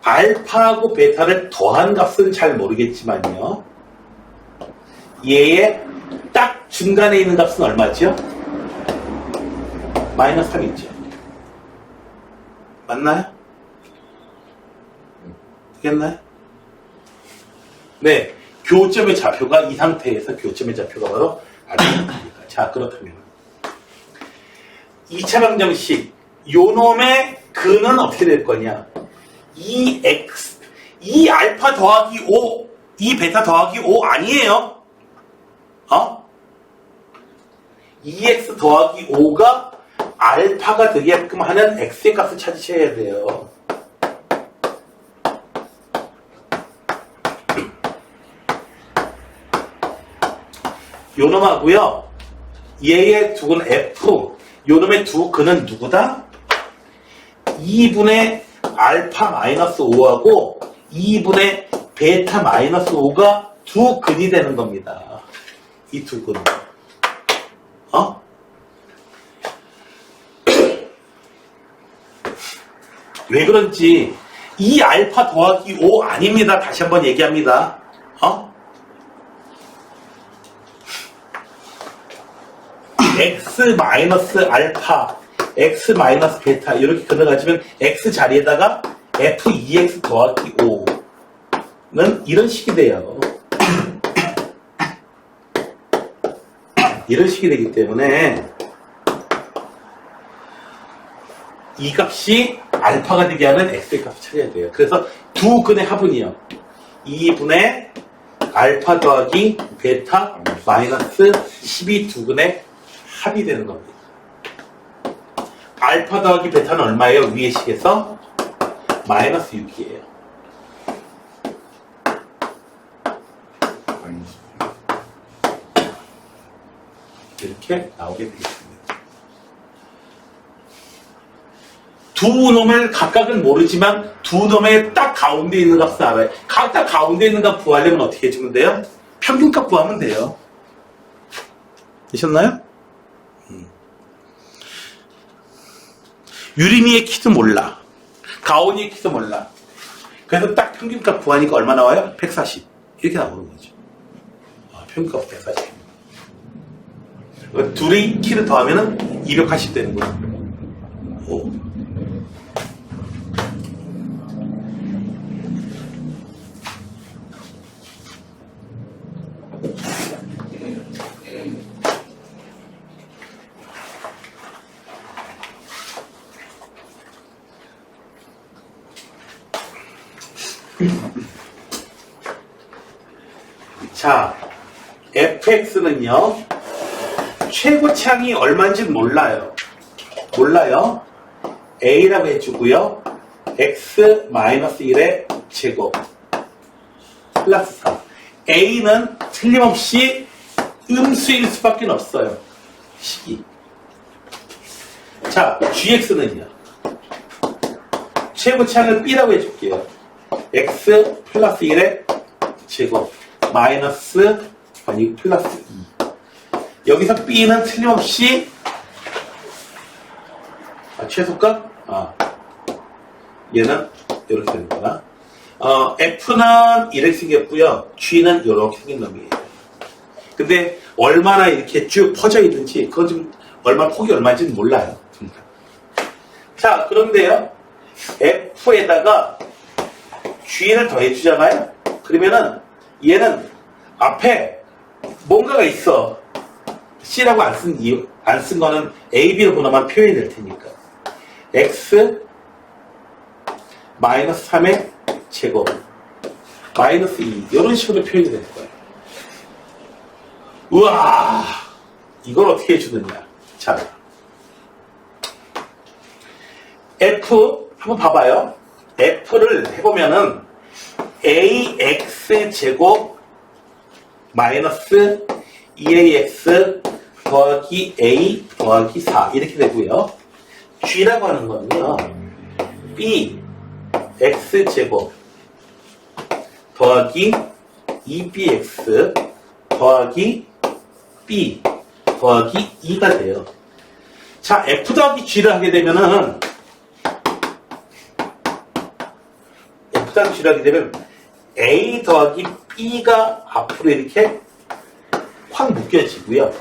알파하고 베타를 더한 값은 잘 모르겠지만요. 얘의 딱 중간에 있는 값은 얼마죠? 마이너스 3이죠. 맞나요? 되겠나요? 네. 교점의 좌표가 이 상태에서 교점의 좌표가 바로 알파입니다. 자, 그렇다면 2차 방정식 요놈의 근은 어떻게 될 거냐? 이 알파 더하기 5, 이 베타 더하기 5 아니에요? 2x 더하기 5가 알파가 되게끔 하는 x의 값을 찾으셔야 돼요. 요놈하고요. 얘의 두 근은 f, 요놈의 두 근은 누구다? 2분의 알파 마이너스 5하고 2분의 베타 마이너스 5가 두 근이 되는 겁니다. 이 두 근. 왜 그런지 이 알파 더하기 5 아닙니다. 다시 한번 얘기합니다. x 마이너스 알파, x 마이너스 베타 이렇게 그려가지면 x 자리에다가 f2x 더하기 5는 이런 식이 돼요. 이런 식이 되기 때문에 이 값이 알파가 되게 하는 x의 값을 찾아야 돼요. 그래서 두 근의 합은이요. 2분의 알파 더하기 베타 마이너스 12 두 근의 합이 되는 겁니다. 알파 더하기 베타는 얼마예요? 위의 식에서 마이너스 6이에요. 이렇게 나오게 되겠습니다. 두 놈을 각각은 모르지만 두 놈의 딱 가운데 있는 값을 알아요. 각각 가운데 있는 값 구하려면 어떻게 해주면 돼요? 평균값 구하면 돼요. 되셨나요? 유림이의 키도 몰라. 가온이의 키도 몰라. 그래서 딱 평균값 구하니까 얼마 나와요? 140. 이렇게 나오는 거죠. 평균값 140. 둘이 키를 더하면 280 되는 거예요. 오. 자, fx는요, 최고창이 얼마인지는 몰라요. a라고 해주고요. x-1의 제곱 플러스 4. a는 틀림없이 음수일 수밖에 없어요. 식이. 자, gx는요. 최고창을 b라고 해줄게요. x 플러스 1의 제곱 마이너스 아니 플러스 2. 여기서 b는 틀림없이 최소값? 얘는 이렇게 되는구나. f는 이렇게 생겼고요. g는 이렇게 생긴 놈이에요. 근데 얼마나 이렇게 쭉 퍼져 있는지 그건 좀 폭이 얼마인지는 몰라요. 자, 그런데요. f에다가 g를 더해주잖아요. 그러면은 얘는 앞에 뭔가가 있어. C라고 안 쓴 거는 A, B로 보나만 표현이 될 테니까. X 마이너스 3의 제곱 마이너스 2 이런 식으로 표현이 될 거예요. 우와, 이걸 어떻게 해주느냐. 자, F 한번 봐봐요. F를 해보면은 AX 제곱 마이너스 2AX 더하기 A 더하기 4 이렇게 되고요. G라고 하는 거는요. B X 제곱 더하기 2BX 더하기 B 더하기 2가 돼요. 자, F 더하기 G를 하게 되면은 F 더하기 G를 하게 되면 A 더하기 B가 앞으로 이렇게 확 묶여지고요.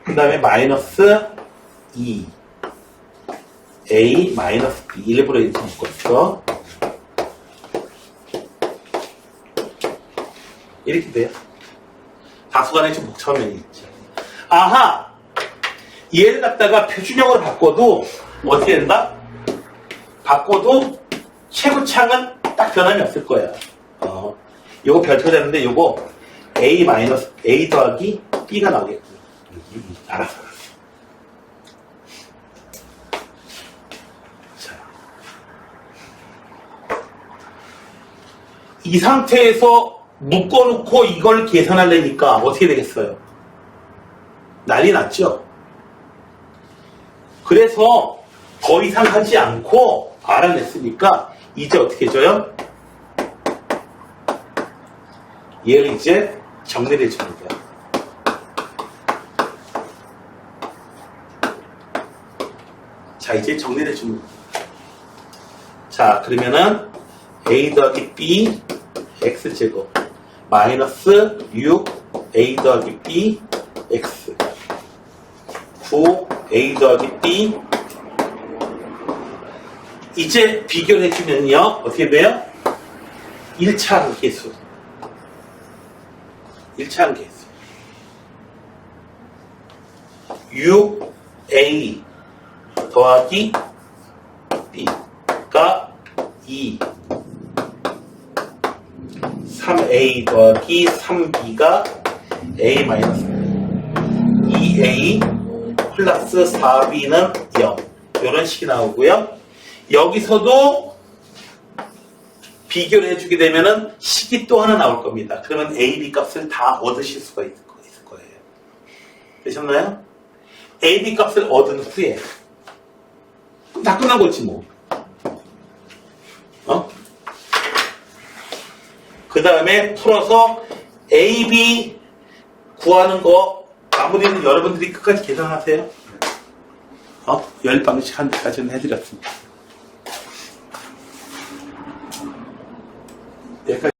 그 다음에 마이너스 2 A 마이너스 B 일부러 이렇게 묶었죠. 이렇게 돼요. 다수간에 좀 복잡한 면이 있죠. 아하! 얘를 갖다가 표준형으로 바꿔도 어떻게 된다? 바꿔도 최고창은 딱 변함이 없을 거야. 요거 별표 되는데 요거 A 마이너스 A 더하기 B가 나오겠구나. 알았어. 자. 이 상태에서 묶어놓고 이걸 계산하려니까 어떻게 되겠어요? 난리 났죠? 그래서 더 이상 하지 않고 알아냈으니까 이제 어떻게 해줘요? 얘를 이제 정리를 해주는 거야. 자, 이제 정리를 해주는 거야. 자, 그러면은 A 더하기 B X제곱 마이너스 6 A 더하기 B X 9 A 더하기 B 이제 비교를 해주면요 어떻게 돼요? 1차 함계수 1차 함계수 6A 더하기 B가 2 3A 더하기 3B가 A 마이너스 2A 플러스 4B는 0 이런 식이 나오고요. 여기서도 비교를 해주게 되면은 식이 또 하나 나올 겁니다. 그러면 A, B 값을 다 얻으실 수가 있을 거예요. 되셨나요? A, B 값을 얻은 후에 그럼 다 끝난 거지 뭐. 그 다음에 풀어서 A, B 구하는 거 마무리는 여러분들이 끝까지 계산하세요. 10방식 한 대까지는 해드렸습니다.